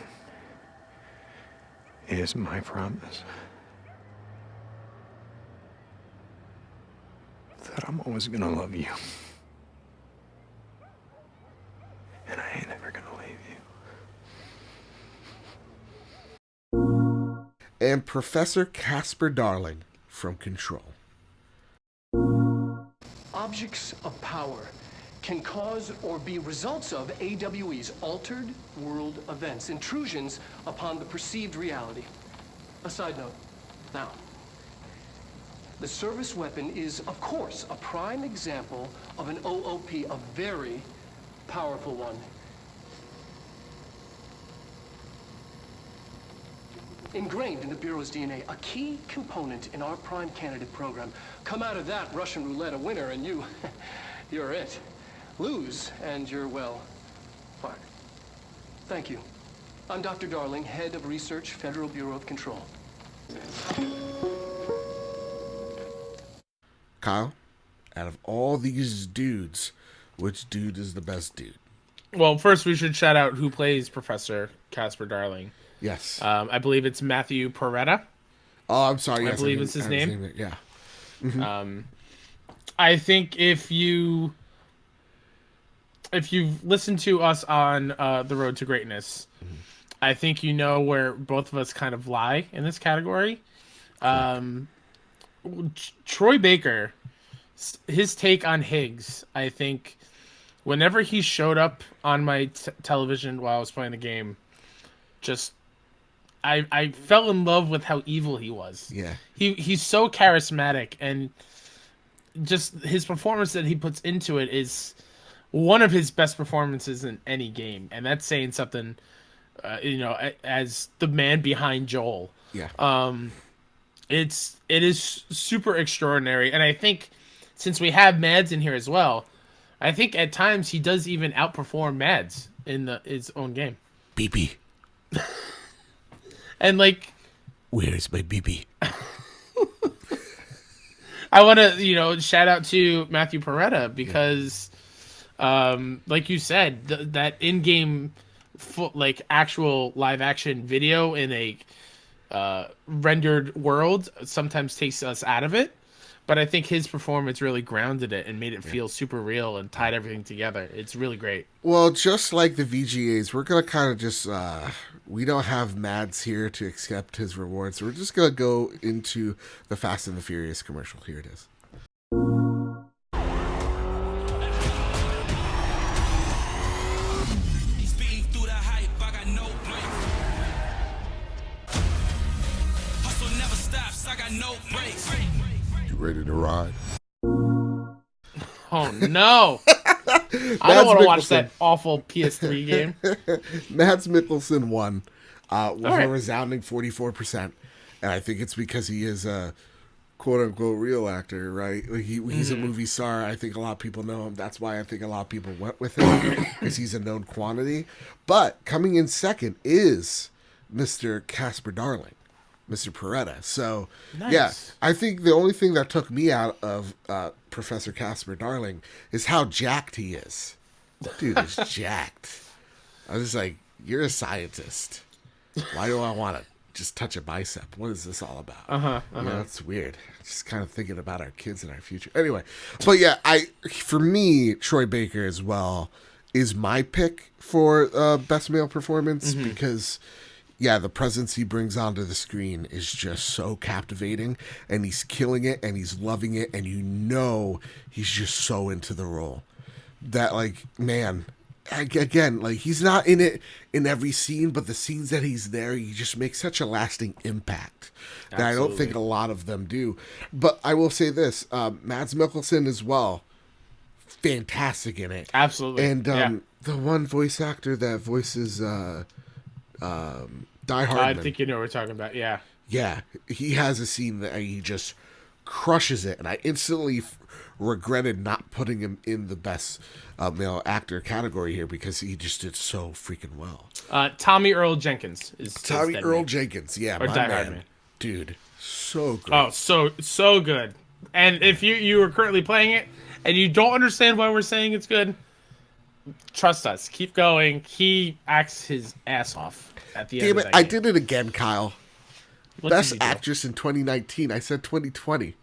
is my promise that I'm always gonna love you. And I ain't ever gonna leave you. And Professor Casper Darling from Control. Objects of power can cause or be results of AWE's altered world events, intrusions upon the perceived reality. A side note. Now, the service weapon is, of course, a prime example of an OOP, a very powerful one. Ingrained in the Bureau's DNA, a key component in our prime candidate program. Come out of that Russian roulette a winner and you're it. Lose and you're, well, fine. Thank you. I'm Dr. Darling, head of research, Federal Bureau of Control. Kyle, out of all these dudes, which dude is the best dude? Well, first we should shout out who plays Professor Casper Darling. Yes. I believe it's Matthew Peretta. Oh, I'm sorry. Yes, I believe it's his name. Yeah. I think if you've listened to us on The Road to Greatness, I think you know where both of us kind of lie in this category. Troy Baker, his take on Higgs, I think whenever he showed up on my television while I was playing the game, just I fell in love with how evil he was. Yeah. He's so charismatic, and just his performance that he puts into it is one of his best performances in any game, and that's saying something. As the man behind Joel. Yeah. It is super extraordinary, and I think since we have Mads in here as well, I think at times he does even outperform Mads in his own game. BB. And like, where's my BB? I want to shout out to Matthew Peretta because, like you said, that in-game actual live action video in a rendered world sometimes takes us out of it, but I think his performance really grounded it and made it feel super real and tied everything together. It's really great. Well, just like the VGAs, we're gonna kind of just we don't have Mads here to accept his rewards, so we're just gonna go into the Fast and the Furious commercial. Here it is. You ready to ride? Oh no! I don't want to watch that awful PS3 game. Mads Mikkelsen won with right. a resounding 44%, and I think it's because he is a quote-unquote real actor, right? Like he's a movie star. I think a lot of people know him. That's why I think a lot of people went with him, because he's a known quantity. But coming in second is Mr. Casper Darling, Mr. Peretta. So, nice. Yeah, I think the only thing that took me out of Professor Casper Darling is how jacked he is. Dude is jacked. I was like, you're a scientist. Why do I want to just touch a bicep? What is this all about? You know, it's weird. Just kind of thinking about our kids and our future. Anyway, but yeah, for me, Troy Baker as well is my pick for best male performance because, yeah, the presence he brings onto the screen is just so captivating, and he's killing it, and he's loving it, and you know he's just so into the role that, like, man, again, like, he's not in it in every scene, but the scenes that he's there, he just makes such a lasting impact that I don't think a lot of them do. But I will say this, Mads Mikkelsen as well, fantastic in it. Absolutely. And the one voice actor that voices Die Hardman. I think you know what we're talking about. Yeah. Yeah, he has a scene that he just crushes it, and I instantly regretted not putting him in the best male actor category here because he just did so freaking well. Tommy Earl Jenkins is Tommy Dead Earl Man. Jenkins, yeah, Or my Die man. Hardman. Dude, so good. Oh, so good. And if you are currently playing it and you don't understand why we're saying it's good, trust us. Keep going. He acts his ass off at the end Damn of it, that I game. did it again, Kyle. What Best did you do? actress in 2019. I said 2020.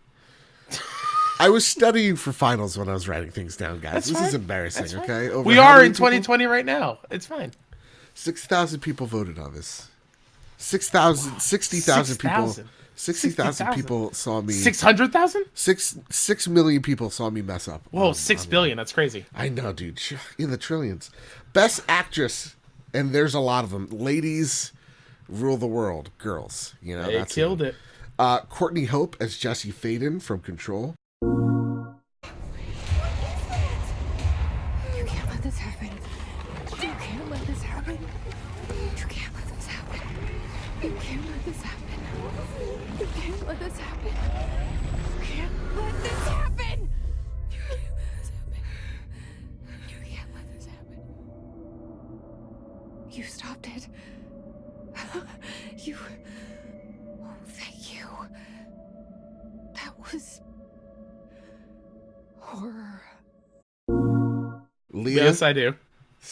I was studying for finals when I was writing things down, guys. That's This fine. is embarrassing, That's fine. okay? Over We how are many in people? 2020 right now. It's fine. 6,000 people voted on this. 60,000 people. 60,000 people saw me. 600,000? 6 million people saw me mess up. Whoa, 6 billion. That's crazy. I know, dude. In the trillions. Best actress, and there's a lot of them. Ladies rule the world. Girls, you know. They killed it. Courtney Hope as Jesse Faden from Control. You can't let this happen. You can't let this happen. You can't let this happen. You can't let this happen. You can't let this happen. You can't let this happen. You can't let this happen. You can't let this happen. You stopped it. you. Oh, thank you. That was horror. Leah? Yes, I do.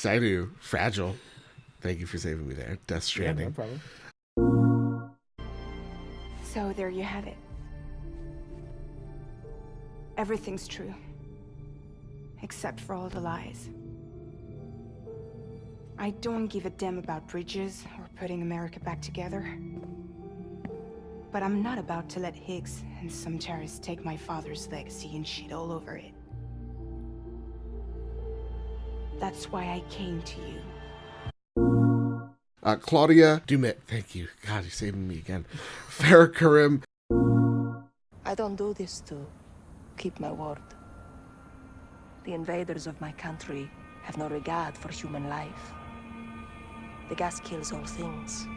I do. Fragile. Thank you for saving me there. Death Stranding. Yeah, no problem. So there you have it. Everything's true. Except for all the lies. I don't give a damn about bridges or putting America back together. But I'm not about to let Higgs and some terrorists take my father's legacy and shit all over it. That's why I came to you. Claudia Dumit. Thank you. God, you're saving me again. Farah Karim. I don't do this to keep my word. The invaders of my country have no regard for human life. The gas kills all things,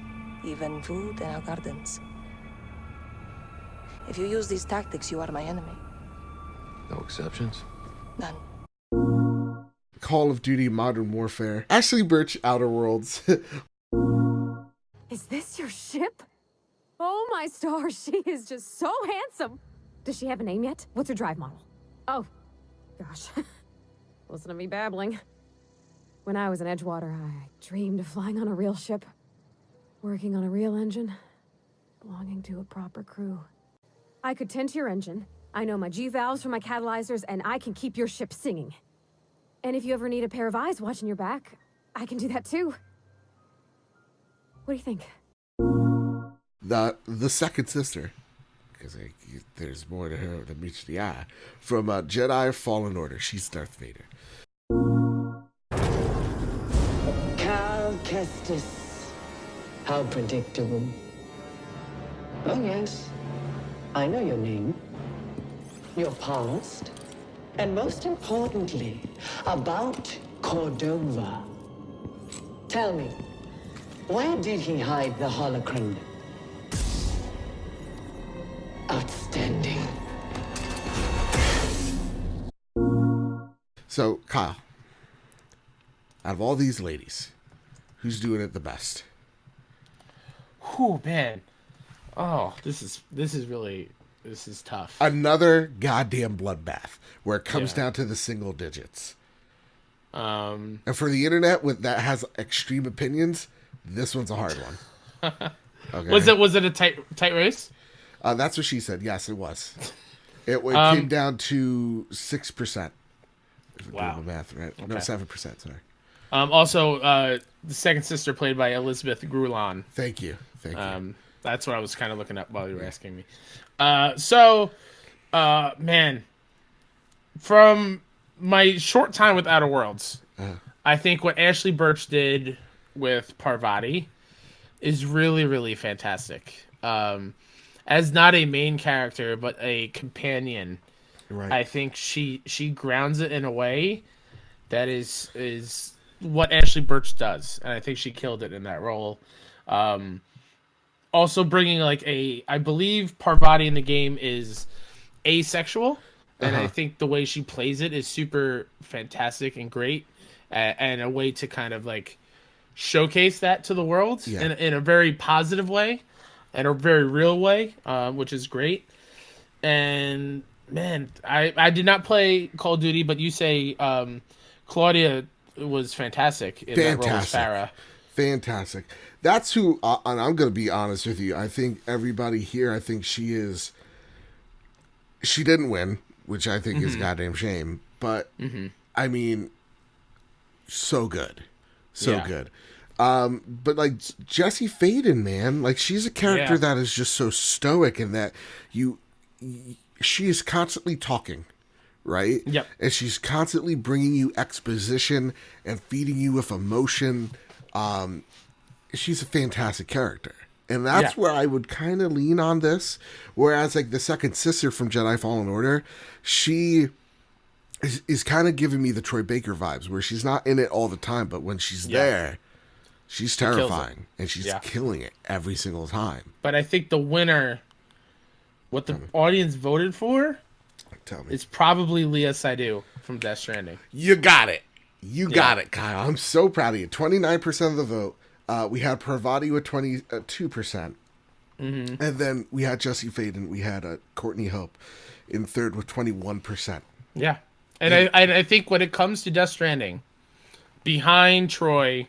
even food and our gardens. If you use these tactics, you are my enemy. No exceptions? None. Call of Duty Modern Warfare. Ashley Birch, Outer Worlds. Is this your ship? Oh my stars, she is just so handsome. Does she have a name yet? What's her drive model? Oh, gosh. Listen to me babbling. When I was in Edgewater, I dreamed of flying on a real ship, working on a real engine, belonging to a proper crew. I could tend to your engine, I know my G-valves from my catalyzers, and I can keep your ship singing. And if you ever need a pair of eyes watching your back, I can do that too. What do you think? The second sister, because there's more to her than meets the eye, from Jedi Fallen Order. She's Darth Vader. Cal Kestis. How predictable. Oh yes, I know your name, your past, and most importantly, about Cordova. Tell me, where did he hide the holocron? Outstanding. So, Kyle, out of all these ladies, who's doing it the best? Whew, man. Oh, this is tough. Another goddamn bloodbath where it comes down to the single digits. And for the internet that has extreme opinions, this one's a hard one. Okay. Was it a tight race? That's what she said. Yes, it was. It came down to 6%. Wow. Doing the math right. Okay. No, 7%. Sorry. Also, the second sister played by Elizabeth Grulon. Thank you. That's what I was kind of looking up while you were asking me. Man, from my short time with Outer Worlds, I think what Ashley Birch did with Parvati is really, really fantastic. As not a main character, but a companion, right. I think she grounds it in a way that is what Ashley Birch does, and I think she killed it in that role. Also bringing I believe Parvati in the game is asexual, and I think the way she plays it is super fantastic and great, and a way to kind of showcase that to the world in a very positive way and a very real way, which is great. And man, I did not play Call of Duty, but you say Claudia was fantastic in that role as Farah. Fantastic. That's who, and I'm going to be honest with you, I think everybody here, I think she didn't win, which I think is a goddamn shame, but I mean, so good. So good. But Jesse Faden, man, she's a character that is just so stoic in that she is constantly talking, right? Yep. And she's constantly bringing you exposition and feeding you with emotion. She's a fantastic character. And that's where I would kind of lean on this. Whereas the second sister from Jedi Fallen Order, she is kind of giving me the Troy Baker vibes, where she's not in it all the time, but when she's there, she's terrifying, and she's killing it every single time. But I think the winner, what the audience voted for, is probably Leah Seydoux from Death Stranding. You got it. You got it, Kyle. I'm so proud of you. 29% of the vote. We had Parvati with 22%. And then we had Jesse Faden. We had Courtney Hope in third with 21%. Yeah. And I think when it comes to Death Stranding, behind Troy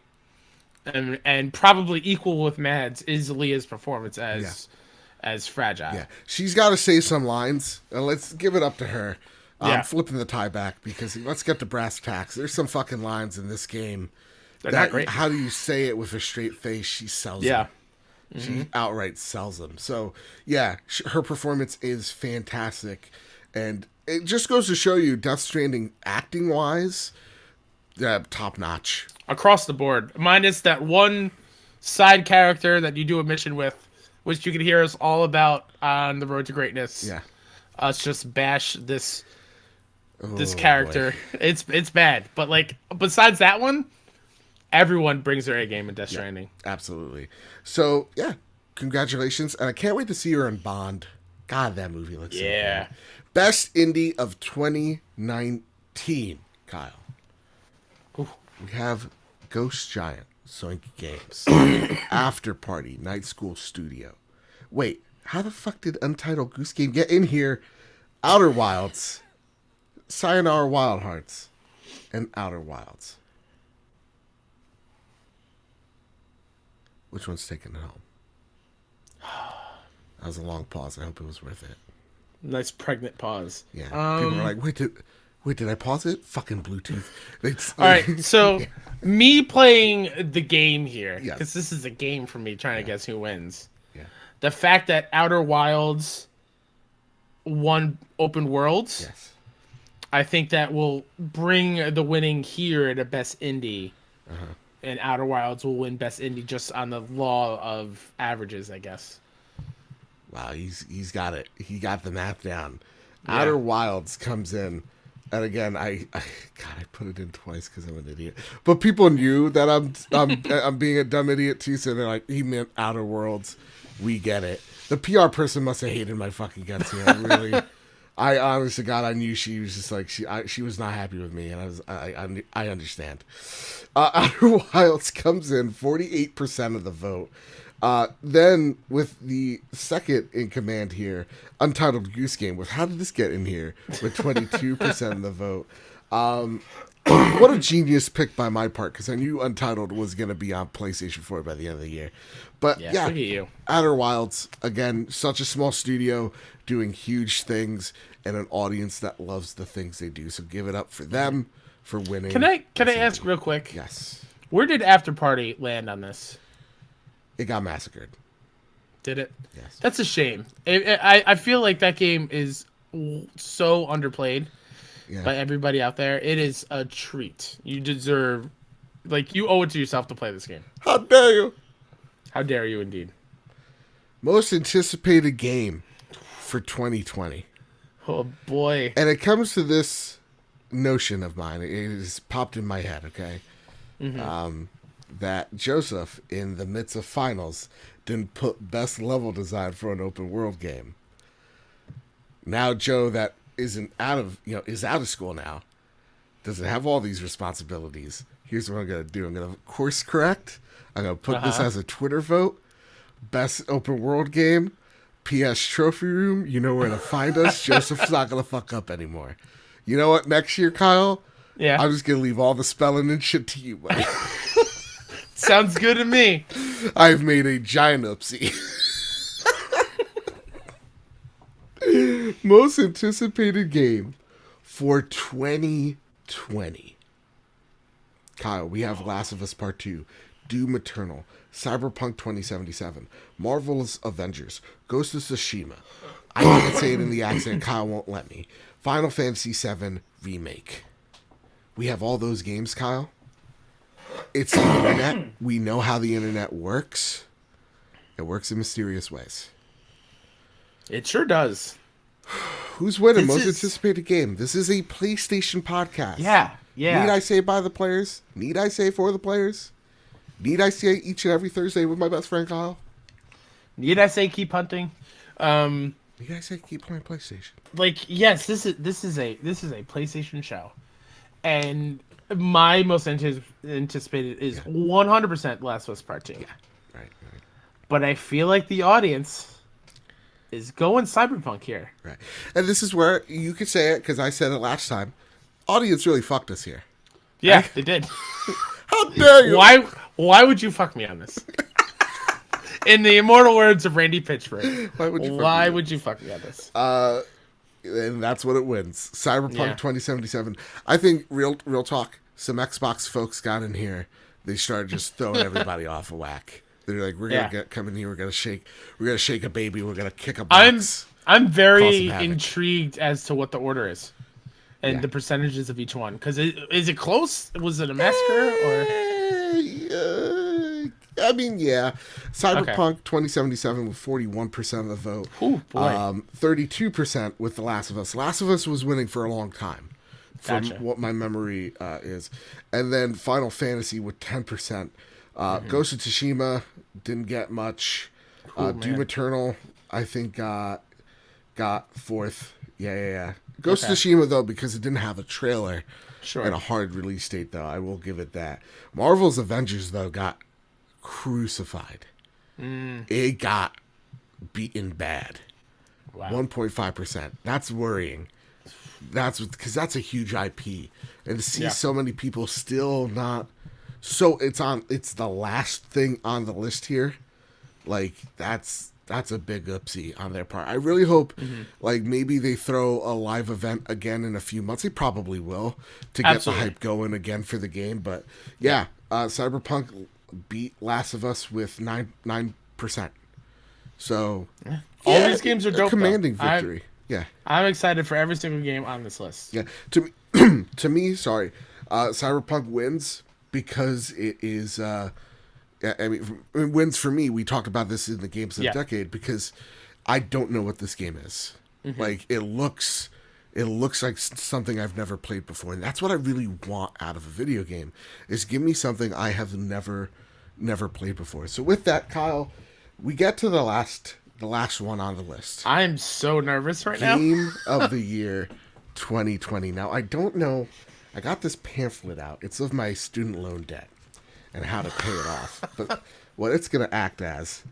and probably equal with Mads is Leah's performance as Fragile. Yeah. She's got to say some lines. And let's give it up to her. I'm flipping the tie back because let's get to brass tacks. There's some fucking lines in this game. They're not great. How do you say it with a straight face? She sells them. She outright sells them. So, yeah, her performance is fantastic. And it just goes to show you, Death Stranding, acting-wise, top-notch. Across the board. Minus that one side character that you do a mission with, which you can hear us all about on the Road to Greatness. Yeah. Us just bash this character. Boy. It's bad. But, like, besides that one, everyone brings their A game in Death Stranding. Absolutely. So, yeah, congratulations. And I can't wait to see her in Bond. God, that movie looks so good. Best Indie of 2019, Kyle. Ooh. We have Ghost Giant, Zoink Games. After Party, Night School Studio. Wait, how the fuck did Untitled Goose Game get in here? Outer Wilds, Sayonara Wild Hearts, and Outer Wilds. Which one's taking it home? That was a long pause. I hope it was worth it. Nice pregnant pause. Yeah. People were like, wait, did I pause it? Fucking Bluetooth. All right, so me playing the game here, because this is a game for me trying to guess who wins. Yeah. The fact that Outer Wilds won Open Worlds, I think that will bring the winning here at a Best Indie. And Outer Wilds will win Best Indie just on the law of averages, I guess. Wow, he's got it. He got the math down. Yeah. Outer Wilds comes in, and again, I put it in twice because I'm an idiot. But people knew that I'm being a dumb idiot too, so they're like, he meant Outer Worlds. We get it. The PR person must have hated my fucking guts here. I honest to God, I knew she was just like she was not happy with me, and I understand. Outer Wilds comes in 48% of the vote. Then with the second in command here, Untitled Goose Game. With how did this get in here? With 22% of the vote. What a genius pick by my part, because I knew Untitled was going to be on PlayStation 4 by the end of the year. But yeah, look at you. Outer Wilds, again, such a small studio doing huge things and an audience that loves the things they do. So give it up for them for winning. Can I ask real quick? Yes. Where did After Party land on this? It got massacred. Did it? Yes. That's a shame. I feel like that game is so underplayed by everybody out there. It is a treat. You deserve, you owe it to yourself to play this game. How dare you? How dare you, indeed. Most anticipated game for 2020. Oh, boy. And it comes to this notion of mine. It has popped in my head, okay? Mm-hmm. That Joseph, in the midst of finals, didn't put best level design for an open world game. Now Joe, that is out of school now, doesn't have all these responsibilities. Here's what I'm gonna do. I'm gonna course correct. I'm gonna put this as a Twitter vote. Best open world game. PS Trophy Room. You know where to find us. Joseph's not gonna fuck up anymore. You know what? Next year, Kyle. Yeah. I'm just gonna leave all the spelling and shit to you, buddy. Sounds good to me. I've made a giant oopsie. Most anticipated game for 2020. Kyle, we have Last of Us Part 2, Doom Eternal, Cyberpunk 2077, Marvel's Avengers, Ghost of Tsushima. I can't say it in the accent. Kyle won't let me. Final Fantasy VII Remake. We have all those games, Kyle. It's the internet. We know how the internet works. It works in mysterious ways. It sure does. Who's winning? Most anticipated game. This is a PlayStation podcast. Yeah. Need I say by the players? Need I say for the players? Need I say each and every Thursday with my best friend Kyle? Need I say keep hunting? Need I say keep playing PlayStation? Yes, this is a PlayStation show, and My most anticipated is 100% Last of Us Part 2. Yeah, right. But I feel like the audience is going Cyberpunk here. Right. And this is where you could say it, because I said it last time. Audience really fucked us here. Yeah, they did. How dare you? Why would you fuck me on this? In the immortal words of Randy Pitchford, why would you fuck me on this? And that's what it wins. Cyberpunk 2077. I think real talk. Some Xbox folks got in here. They started just throwing everybody off a whack. They're like, we're gonna come in here. We're gonna shake a baby. We're gonna kick a box. I'm very intrigued as to what the order is and the percentages of each one. Because is it close? Was it a massacre or? I mean, yeah. Cyberpunk 2077 with 41% of the vote. Ooh, boy. 32% with The Last of Us. Last of Us was winning for a long time, from what my memory is. And then Final Fantasy with 10%. Ghost of Tsushima didn't get much. Doom Eternal, I think, got fourth. Yeah. Ghost of Tsushima, though, because it didn't have a trailer and a hard release date, though. I will give it that. Marvel's Avengers, though, got crucified. It got beaten bad. Wow. 1.5%. That's worrying. Because that's a huge IP. And to see so many people still not... So it's the last thing on the list here. Like, that's a big oopsie on their part. I really hope, like, maybe they throw a live event again in a few months. They probably will, to get the hype going again for the game. But, Cyberpunk beat Last of Us with 9%. So, all these games are dope. Commanding victory. I'm excited for every single game on this list. Yeah. To me, Cyberpunk wins because it is... I mean, it wins for me. We talked about this in the Games of the Decade because I don't know what this game is. Like, it looks like something I've never played before, and that's what I really want out of a video game, is give me something I have never played before. So with that, Kyle, we get to the last one on the list. I'm so nervous right now. Game of the Year 2020. Now, I don't know. I got this pamphlet out. It's of my student loan debt and how to pay it off. But what it's going to act as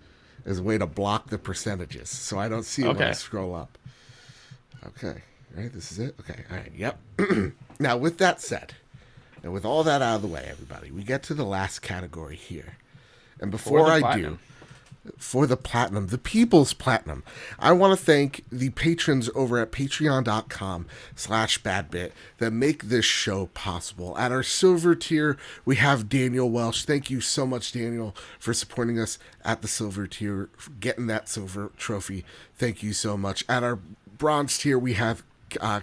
is a way to block the percentages, so I don't see it when I scroll up. Okay. All right, this is it? Okay. All right. Yep. Now, with that said, and with all that out of the way, everybody, we get to the last category here. And before I do, for the platinum, the people's platinum, I want to thank the patrons over at patreon.com/badbit that make this show possible. At our silver tier, we have Daniel Welsh. Thank you so much, Daniel, for supporting us at the silver tier, for getting that silver trophy. Thank you so much. At our bronze tier, we have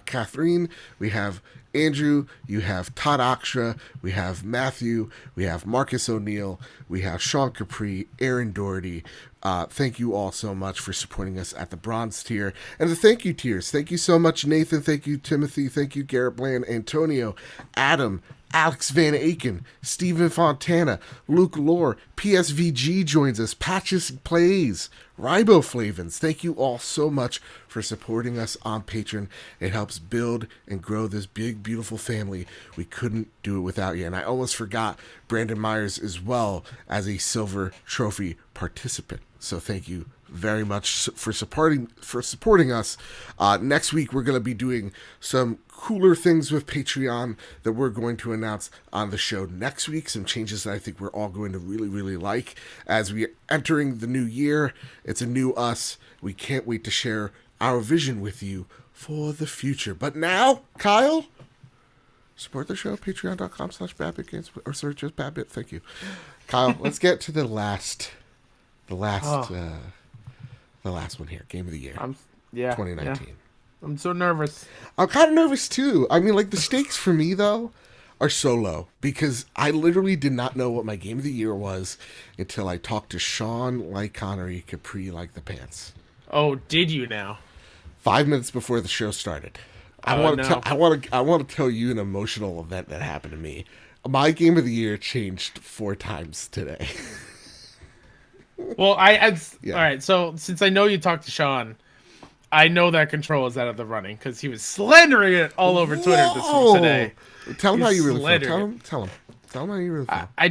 Catherine, we have Andrew, you have Todd Aksha, we have Matthew, we have Marcus O'Neill, we have Sean Capri, Aaron Doherty. Thank you all so much for supporting us at the bronze tier. And the thank you tiers. Thank you so much, Nathan. Thank you, Timothy. Thank you, Garrett Bland, Antonio, Adam, Alex Van Aken, Stephen Fontana, Luke Lore, PSVG joins us, Patches Plays, Riboflavins. Thank you all so much for supporting us on Patreon. It helps build and grow this big, beautiful family. We couldn't do it without you. And I almost forgot Brandon Myers as well as a silver trophy participant. So thank you very much for supporting us. Next week we're going to be doing some cooler things with Patreon that we're going to announce on the show next week. Some changes that I think we're all going to really, really like as we are entering the new year. It's a new us. We can't wait to share our vision with you for the future. But now, Kyle, support the show, patreon.com/badbitgames, or sorry, just badbit. Thank you, Kyle. Let's get to the last one here. Game of the Year. 2019. Yeah. I'm so nervous. I'm kind of nervous too. I mean, like, the stakes for me though are so low because I literally did not know what my Game of the Year was until I talked to Sean like Connery, Capri like the pants. Oh, did you now? 5 minutes before the show started. I want to tell you an emotional event that happened to me. My Game of the Year changed 4 times today. Well, all right. So since I know you talked to Sean, I know that Control is out of the running because he was slandering it all over Twitter today. Tell him how you really feel. Tell him how you really feel. I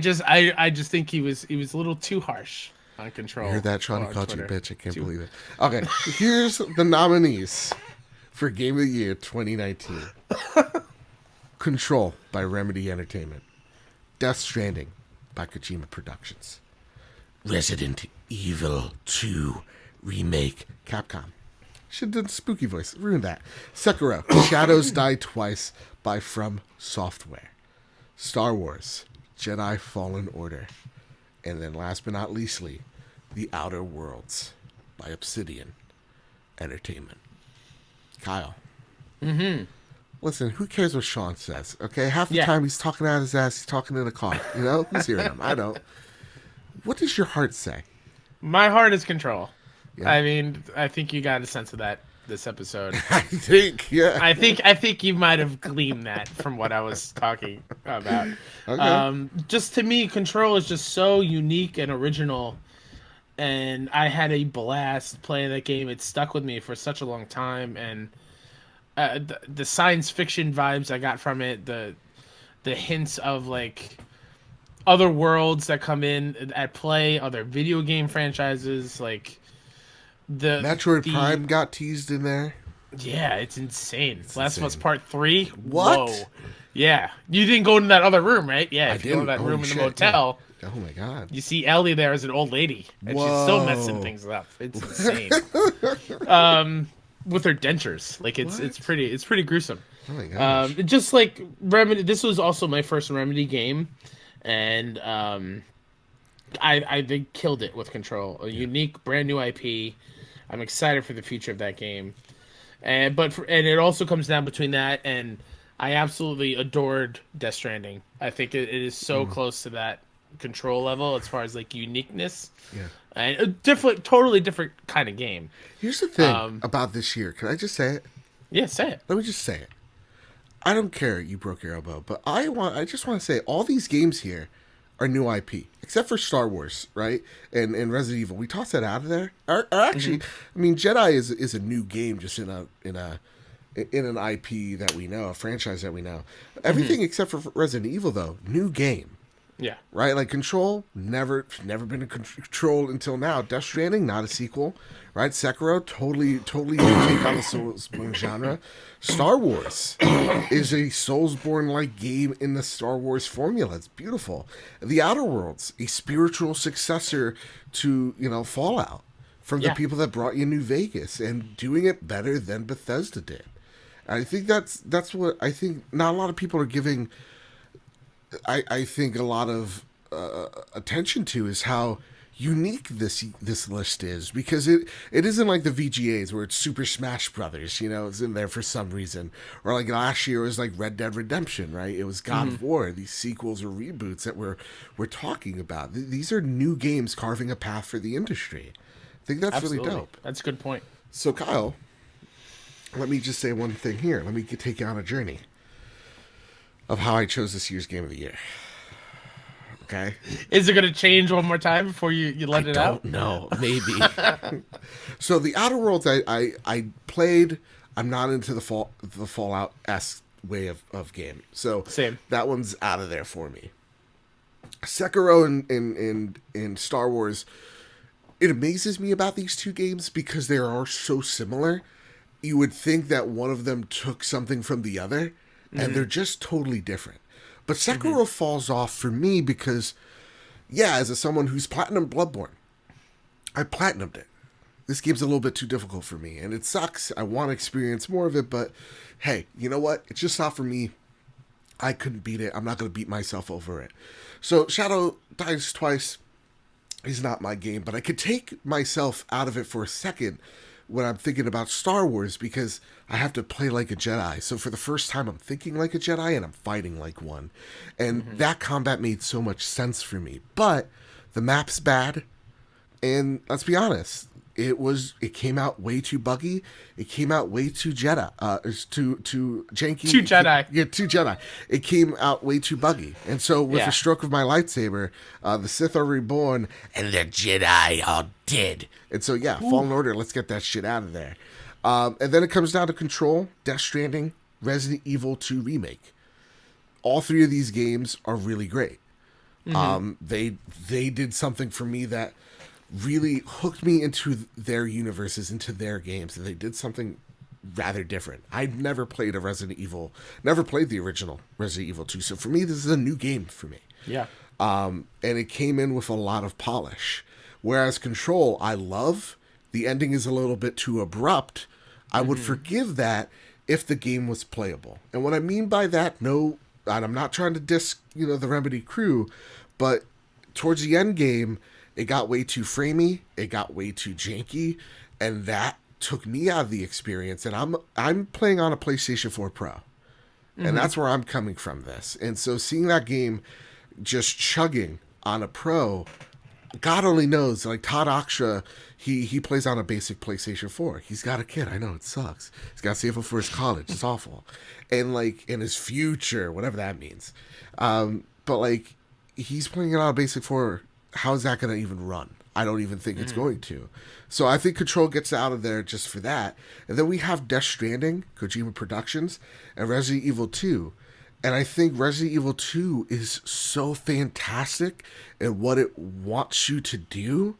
just think he was a little too harsh on Control. You heard that, Sean? He called you a bitch. I can't believe it. Okay, here's the nominees for Game of the Year 2019. Control by Remedy Entertainment. Death Stranding by Kojima Productions. Resident Evil 2 Remake, Capcom. Should have done spooky voice. Ruined that. Sekiro Shadows Die Twice by From Software. Star Wars Jedi Fallen Order. And then last but not leastly, The Outer Worlds by Obsidian Entertainment. Kyle. Listen, who cares what Sean says? Okay, half the time he's talking out his ass, he's talking in a car. You know, who's hearing him? I don't. What does your heart say? My heart is Control. Yeah. I mean, I think you got a sense of that this episode. I think you might have gleaned that from what I was talking about. Okay. Just to me, Control is just so unique and original, and I had a blast playing that game. It stuck with me for such a long time, and the science fiction vibes I got from it, the hints of like other worlds that come in at play, other video game franchises, like the Metroid Prime got teased in there. Yeah, it's insane. Last of Us Part 3. What? Whoa. Yeah, you didn't go into that other room, right? Yeah, I if you go to that didn't. room Holy in the shit, motel. yeah. Oh my god. You see Ellie there as an old lady, and she's still messing things up. It's insane. With her dentures, like it's pretty gruesome. Oh my gosh. Just like Remedy, this was also my first Remedy game, and they killed it with Control. A unique, brand new IP. I'm excited for the future of that game, and it also comes down between that and I absolutely adored Death Stranding. I think it is so close to that Control level as far as like uniqueness. Yeah. And a totally different kind of game. Here's the thing about this year. Can I just say it? Yeah, say it. Let me just say it. I don't care you broke your elbow, but I just want to say all these games here are new IP, except for Star Wars, right? And Resident Evil. We tossed that out of there. Or actually, I mean, Jedi is a new game, just in an IP that we know, a franchise that we know. Everything except for Resident Evil, though, new game. Yeah. Right? Like Control, never been a Control until now. Death Stranding, not a sequel. Right? Sekiro, totally new take on the Soulsborne genre. Star Wars is a Soulsborne-like game in the Star Wars formula. It's beautiful. The Outer Worlds, a spiritual successor to, Fallout, from the people that brought you New Vegas, and doing it better than Bethesda did. I think that's what I think not a lot of people are giving. I think a lot of attention to is how unique this list is, because it isn't like the VGAs where it's Super Smash Brothers, is in there for some reason, or like last year it was like Red Dead Redemption, right? It was God of War, these sequels or reboots that we're talking about. These are new games carving a path for the industry. I think that's really dope. That's a good point. So Kyle, let me just say one thing here. Let me take you on a journey of how I chose this year's Game of the Year. Okay? Is it going to change one more time before you let it out? No, maybe. So the Outer Worlds I played. I'm not into the Fallout-esque way of game. So same. That one's out of there for me. Sekiro and Star Wars, it amazes me about these two games because they are so similar. You would think that one of them took something from the other, and they're just totally different. But Sekiro falls off for me because, as someone who's platinumed Bloodborne, I platinumed it. This game's a little bit too difficult for me, and it sucks. I want to experience more of it, but hey, you know what? It's just not for me. I couldn't beat it. I'm not going to beat myself over it. So Shadow Dies Twice is not my game, but I could take myself out of it for a second when I'm thinking about Star Wars, because I have to play like a Jedi. So for the first time, I'm thinking like a Jedi and I'm fighting like one. And that combat made so much sense for me. But the map's bad. And let's be honest, it came out way too buggy. It came out way too Jedi. Too janky. Too Jedi. Too Jedi. It came out way too buggy. And so with the stroke of my lightsaber, the Sith are reborn and the Jedi are dead. And so Fallen Order, let's get that shit out of there. And then it comes down to Control, Death Stranding, Resident Evil 2 Remake. All three of these games are really great. They did something for me that really hooked me into their universes, into their games, and they did something rather different. I'd never played a Resident Evil, never played the original Resident Evil 2, so for me, this is a new game for me. Yeah. And it came in with a lot of polish. Whereas Control, I love. The ending is a little bit too abrupt. I would forgive that if the game was playable. And what I mean by that, no, and I'm not trying to diss, the Remedy crew, but towards the end game, it got way too framey, it got way too janky, and that took me out of the experience. And I'm playing on a PlayStation 4 Pro. And that's where I'm coming from this. And so seeing that game just chugging on a Pro, God only knows, like Todd Aksha, he plays on a basic PlayStation 4. He's got a kid. I know, it sucks. He's got to save up for his college. It's awful. And like in his future, whatever that means. But like he's playing it on a basic 4. How is that going to even run? I don't even think it's going to. So I think Control gets out of there just for that. And then we have Death Stranding, Kojima Productions, and Resident Evil 2. And I think Resident Evil 2 is so fantastic at what it wants you to do,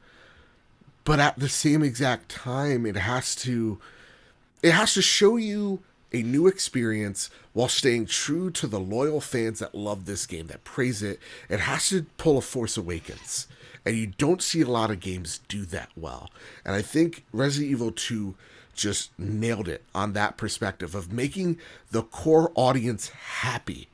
but at the same exact time, it has to show you a new experience while staying true to the loyal fans that love this game, that praise it. It has to pull a Force Awakens, and you don't see a lot of games do that well. And I think Resident Evil 2 just nailed it on that perspective of making the core audience happy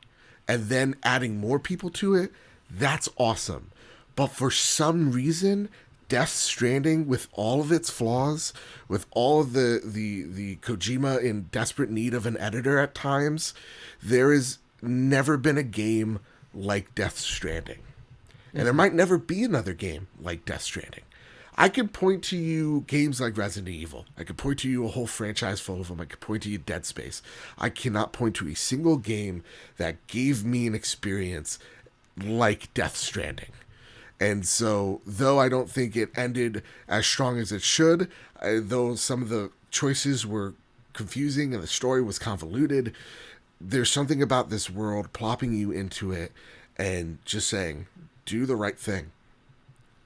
and then adding more people to it. That's awesome. But for some reason, Death Stranding, with all of its flaws, with all of the Kojima in desperate need of an editor at times, there has never been a game like Death Stranding. And there might never be another game like Death Stranding. I could point to you games like Resident Evil. I could point to you a whole franchise full of them. I could point to you Dead Space. I cannot point to a single game that gave me an experience like Death Stranding. And so, though I don't think it ended as strong as it should, though some of the choices were confusing and the story was convoluted, there's something about this world plopping you into it and just saying, do the right thing.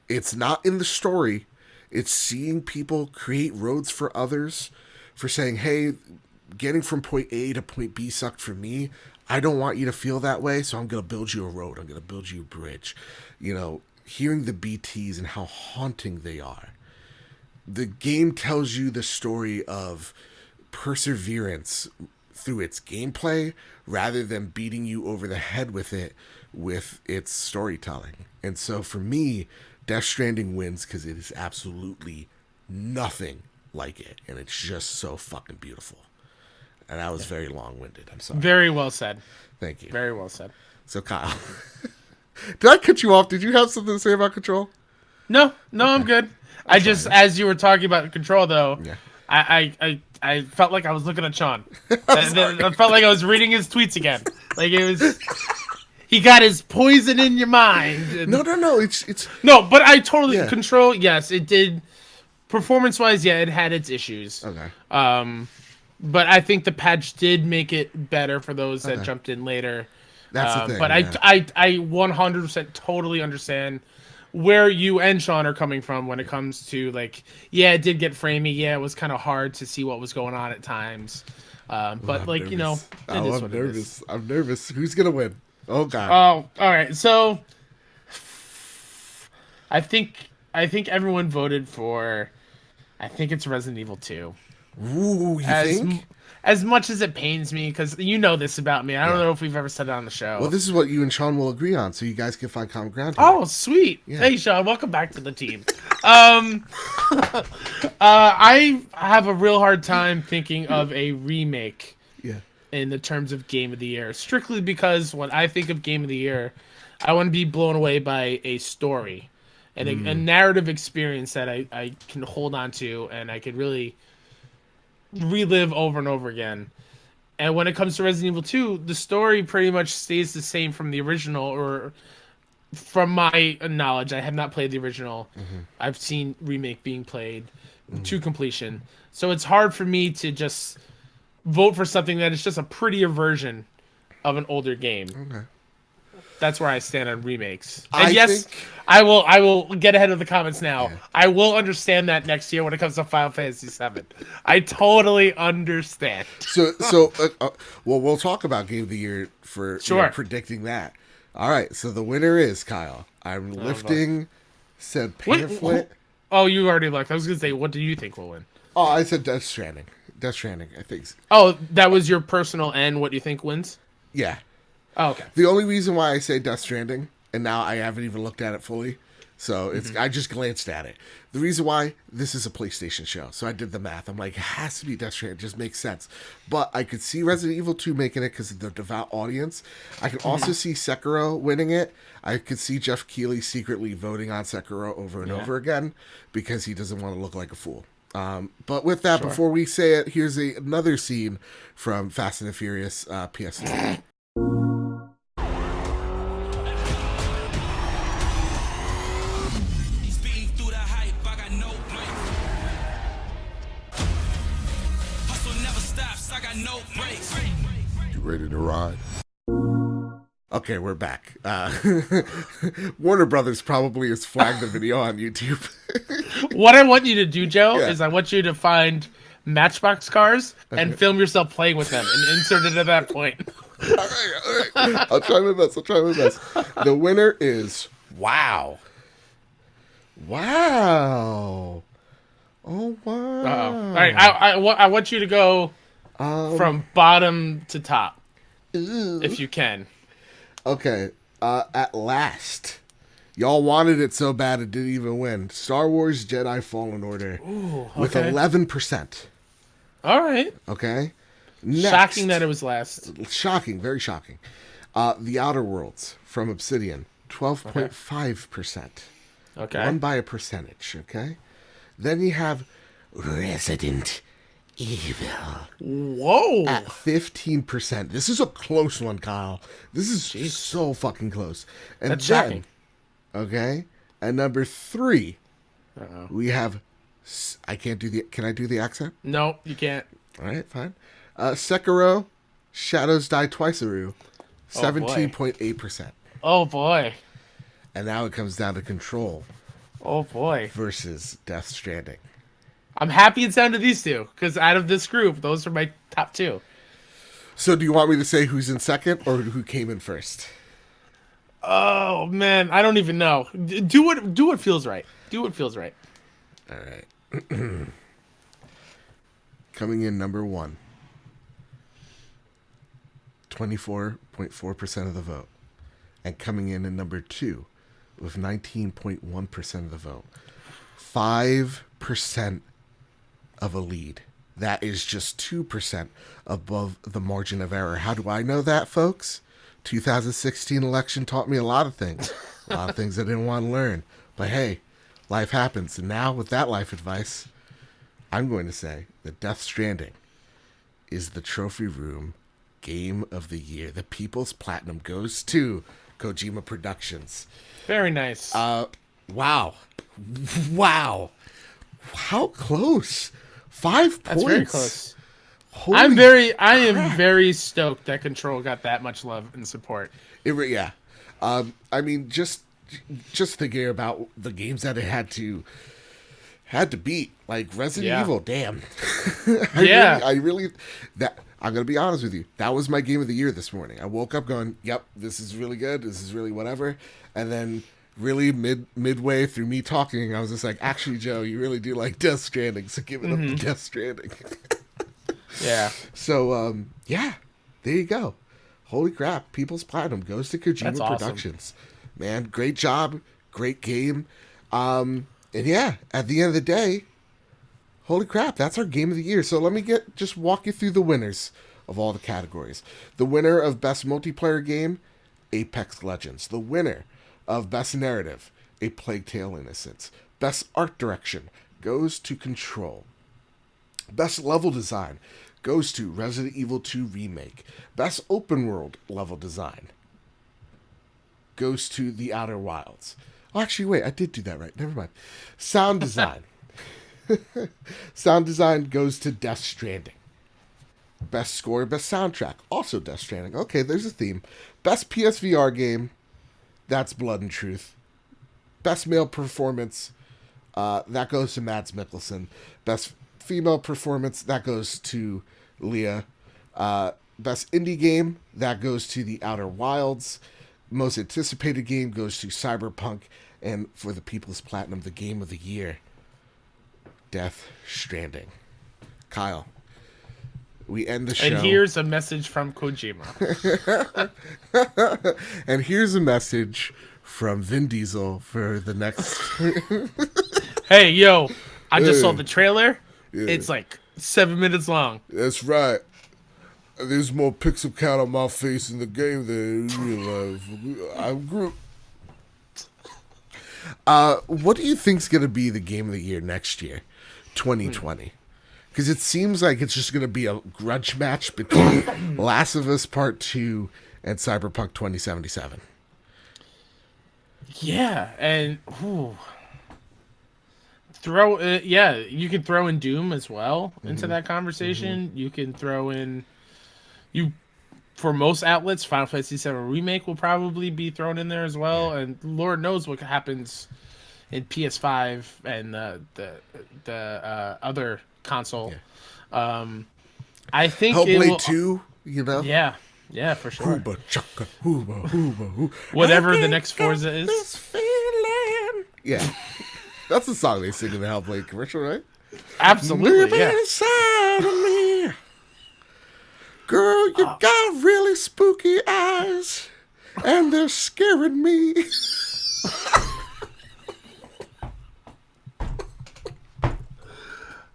It's not in the story. It's seeing people create roads for others, for saying, hey, getting from point A to point B sucked for me. I don't want you to feel that way, so I'm going to build you a road. I'm going to build you a bridge. Hearing the BTs and how haunting they are. The game tells you the story of perseverance through its gameplay rather than beating you over the head with it with its storytelling. And so for me, Death Stranding wins because it is absolutely nothing like it. And it's just so fucking beautiful. And that was very long-winded. I'm sorry. Very well said. Thank you. Very well said. So Kyle, did I cut you off? Did you have something to say about Control? No, I'm good. I just, as you were talking about Control, though, yeah. I felt like I was looking at Sean. I felt like I was reading his tweets again. Like it was, he got his poison in your mind. And, no. It's no, but I totally Control. Yes, it did. Performance-wise, yeah, it had its issues. Okay. But I think the patch did make it better for those that jumped in later. That's the thing. But yeah. I 100% totally understand where you and Sean are coming from when it comes to, like, yeah, it did get framey. Yeah, it was kind of hard to see what was going on at times. But, like, nervous. I'm nervous. I'm nervous. Who's going to win? Oh, God. Oh, all right. So, I think everyone voted for, I think it's Resident Evil 2. Ooh, you think? As much as it pains me, because you know this about me. I don't know if we've ever said it on the show. Well, this is what you and Sean will agree on, so you guys can find common ground here. Oh, sweet. Yeah. Hey, Sean, welcome back to the team. I have a real hard time thinking of a remake in the terms of Game of the Year, strictly because when I think of Game of the Year, I want to be blown away by a story and a narrative experience that I can hold on to and I could really relive over and over again. And when it comes to Resident Evil 2, the story pretty much stays the same from the original, or from my knowledge. I have not played the original. I've seen Remake being played. to completion. So it's hard for me to just vote for something that is just a prettier version of an older game. Okay. That's where I stand on remakes. And I will get ahead of the comments now. Yeah. I will understand that next year when it comes to Final Fantasy VII. I totally understand. So well, we'll talk about Game of the Year for predicting that. All right, so the winner is Kyle. I'm lifting said pamphlet. Oh, you already looked. I was going to say, what do you think will win? Oh, I said Death Stranding. Death Stranding, I think. Oh, that was your personal and what you think wins? Yeah. Oh, okay. The only reason why I say Death Stranding, and now I haven't even looked at it fully, so it's I just glanced at it. The reason why, this is a PlayStation show, so I did the math. I'm like, it has to be Death Stranding. It just makes sense. But I could see Resident Evil 2 making it because of the devout audience. I can also see Sekiro winning it. I could see Jeff Keighley secretly voting on Sekiro over and over again because he doesn't want to look like a fool. But with that, before we say it, here's another scene from Fast and the Furious PS2. You ready to ride? Okay, we're back. Warner Brothers probably has flagged the video on YouTube. What I want you to do, Joe, is I want you to find Matchbox cars and film yourself playing with them and insert it at that point. All right. I'll try my best. The winner is Wow. Wow. Oh, wow. Uh-oh. All right, I want you to go from bottom to top, if you can. Okay. At last. Y'all wanted it so bad it didn't even win. Star Wars Jedi Fallen Order. Ooh, okay. With 11%. All right. Okay. Next. Shocking that it was last. Shocking. Very shocking. The Outer Worlds from Obsidian. 12.5%. Okay. Won by a percentage. Okay. Then you have Resident Evil. Whoa. At 15%. This is a close one, Kyle. This is so fucking close. And that's shocking. Okay. And number 3, we have. Can I do the accent? No, you can't. All right, fine. Sekiro Shadows Die Twice, 17.8%. Oh boy. And now it comes down to Control. Oh boy. Versus Death Stranding. I'm happy it's down to these two, because out of this group, those are my top 2. So do you want me to say who's in second or who came in first? Oh man, I don't even know. Do what feels right. Do what feels right. All right. Coming in number 1. 24.4% of the vote. And coming in at number 2 with 19.1% of the vote. 5% of a lead. That is just 2% above the margin of error. How do I know that, folks? 2016 election taught me a lot of things. A lot of things I didn't want to learn. But hey, life happens. And now with that life advice, I'm going to say that Death Stranding is the trophy room game of the year. The People's Platinum goes to Kojima Productions. Very nice. Wow. How close? 5 points. That's very close. I am very stoked that Control got that much love and support. Yeah. I mean, just thinking about the games that it had to beat, like Resident Evil. Damn. I really I'm gonna be honest with you. That was my game of the year this morning. I woke up going, "Yep, this is really good. This is really whatever," and then. Really midway through me talking, I was just like, actually, Joe, you really do like Death Stranding, so give it up to Death Stranding. Yeah. So, there you go. Holy crap. People's Platinum goes to Kojima Productions. Awesome. Man, great job. Great game. And yeah, at the end of the day, holy crap, that's our game of the year. So let me just walk you through the winners of all the categories. The winner of Best Multiplayer Game, Apex Legends. The winner of Best Narrative, A Plague Tale: Innocence. Best Art Direction goes to Control. Best Level Design goes to Resident Evil 2 Remake. Best Open World Level Design goes to The Outer Wilds. Oh, actually, wait, I did do that right. Never mind. Sound Design Sound design goes to Death Stranding. Best score, best soundtrack, also Death Stranding. Okay, there's a theme. Best PSVR game, that's Blood and Truth. Best male performance, that goes to Mads Mikkelsen. Best female performance, that goes to Leah. Best indie game, that goes to The Outer Wilds. Most anticipated game goes to Cyberpunk. And for the People's Platinum, the game of the year, Death Stranding. Kyle, we end the show. And here's a message from Kojima. And here's a message from Vin Diesel for the next... Hey, yo, I just saw the trailer. Yeah. It's like 7 minutes long. That's right. There's more pixel count on my face in the game than in real life. I'm Groot. What do you think's going to be the game of the year next year, 2020? Because it seems like it's just going to be a grudge match between Last of Us Part 2 and Cyberpunk 2077. Yeah, and you can throw in Doom as well into that conversation. You can throw in for most outlets, Final Fantasy VII Remake will probably be thrown in there as well, and Lord knows what happens in PS5 and the other console. I think Hellblade 2, you know? Yeah, for sure. Hooba chaka, hooba, hooba, hooba. Whatever the next Forza is. This feeling. Yeah. That's the song they sing in the Hellblade commercial, right? Absolutely, yeah. Inside of me. Girl, you got really spooky eyes, and they're scaring me.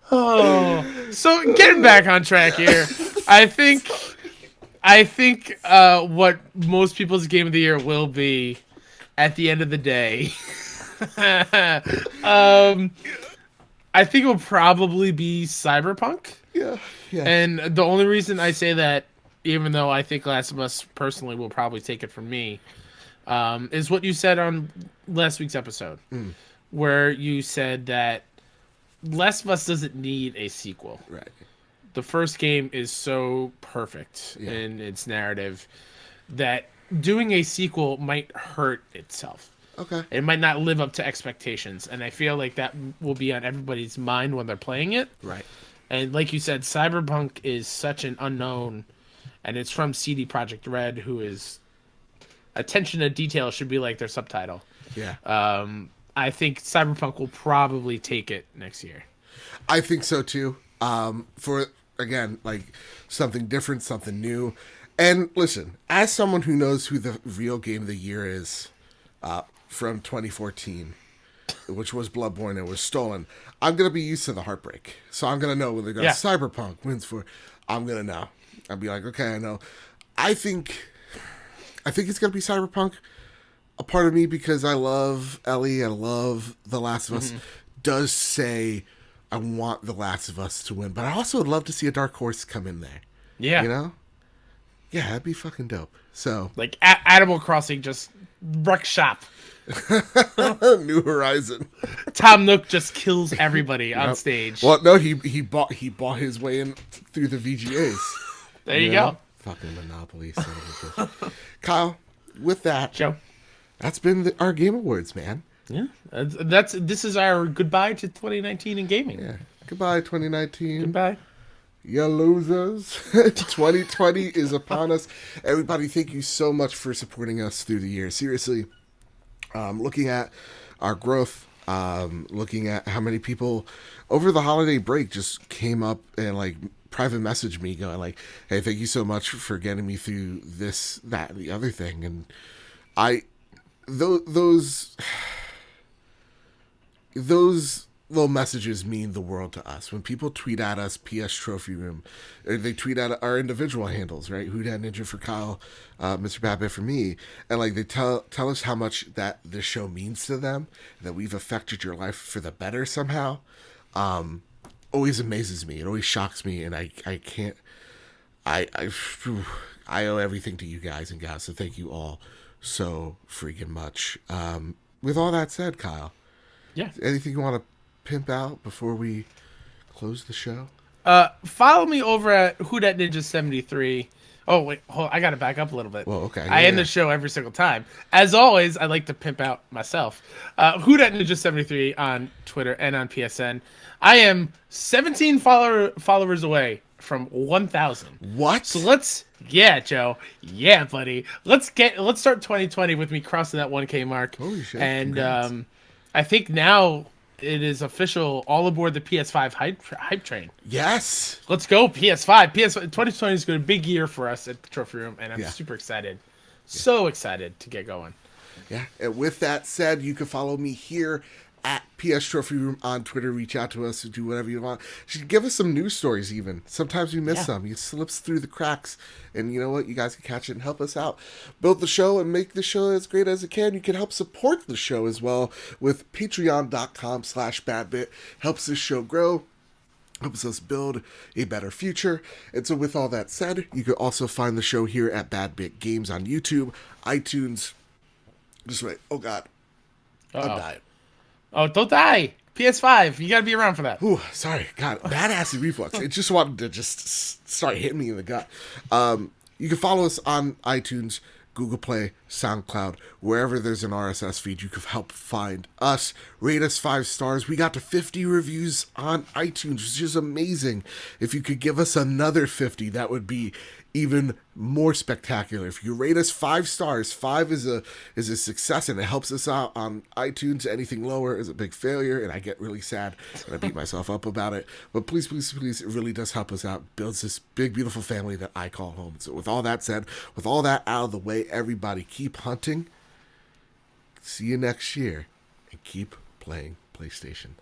So getting back on track here, I think what most people's game of the year will be at the end of the day. I think it will probably be Cyberpunk. Yeah. And the only reason I say that, even though I think Last of Us personally will probably take it from me, is what you said on last week's episode, where you said that Last of Us doesn't need a sequel. Right. The first game is so perfect in its narrative that doing a sequel might hurt itself. Okay. It might not live up to expectations, and I feel like that will be on everybody's mind when they're playing it. Right. And like you said, Cyberpunk is such an unknown, and it's from CD Projekt Red, who is attention to detail should be like their subtitle. Yeah. I think Cyberpunk will probably take it next year. I think so too. For again, like something different, something new. And listen, as someone who knows who the real game of the year is, from 2014, which was Bloodborne and was stolen, I'm going to be used to the heartbreak. So I'm going to know when they go, Cyberpunk wins for, I'm going to know. I'll be like, okay, I know. I think it's going to be Cyberpunk. A part of me, because I love Ellie, I love The Last of Us, does say I want The Last of Us to win. But I also would love to see a dark horse come in there. Yeah. You know? Yeah, that'd be fucking dope. So, like Animal Crossing just wreck shop. New Horizon. Tom Nook just kills everybody on stage. Well, no, he bought his way in through the VGAs. There you go. Fucking Monopoly. Son of a bitch. Kyle, with that, Joe, that's been our Game Awards, man. Yeah, this is our goodbye to 2019 in gaming. Yeah, goodbye 2019. Goodbye. You losers. 2020 is upon us. Everybody, thank you so much for supporting us through the year. Seriously, looking at our growth, looking at how many people over the holiday break just came up and like private messaged me going like, hey, thank you so much for getting me through this, that, and the other thing. And those little messages mean the world to us. When people tweet at us, PS Trophy Room, or they tweet at our individual handles, right? Who Dat Ninja for Kyle, Mr. Batman for me, and like they tell us how much that this show means to them, that we've affected your life for the better somehow. Always amazes me. It always shocks me, and I can't. I owe everything to you guys and gals. So thank you all so freaking much. With all that said, Kyle. Yeah. Anything you want to pimp out before we close the show? Follow me over at Who Dat Ninja 73. Oh wait, I gotta back up a little bit. Well, okay. I end the show every single time. As always, I like to pimp out myself. Who Dat Ninja 73 on Twitter and on PSN. I am 17 followers away from 1,000. What? So Joe. Yeah, buddy. Let's start 2020 with me crossing that 1K mark. Holy shit! And congrats. I think now it is official. All aboard the PS5 hype train. Yes. Let's go PS5. 2020 is going to be a big year for us at the Trophy Room, and I'm super excited. So excited to get going. Yeah. And with that said, you can follow me here at PS Trophy Room on Twitter. Reach out to us and do whatever you want. You should give us some news stories even. Sometimes we miss some. It slips through the cracks. And you know what? You guys can catch it and help us out. Build the show and make the show as great as it can. You can help support the show as well with patreon.com/badbit. Helps this show grow. Helps us build a better future. And so with all that said, you can also find the show here at Bad Bit Games on YouTube, iTunes. Just wait. Oh, God. I'm dying. Oh, don't die. PS5. You got to be around for that. Ooh, sorry. God, bad acid reflux. It just wanted to just start hitting me in the gut. You can follow us on iTunes, Google Play, SoundCloud, wherever there's an RSS feed. You can help find us. Rate us 5 stars. We got to 50 reviews on iTunes, which is amazing. If you could give us another 50, that would be even more spectacular. If you rate us 5 stars, 5 is a success, and it helps us out on iTunes. Anything lower is a big failure, and I get really sad and I beat myself up about it. But please, please, please, it really does help us out. Builds this big, beautiful family that I call home. So with all that said, with all that out of the way, everybody keep hunting. See you next year, and keep playing PlayStation.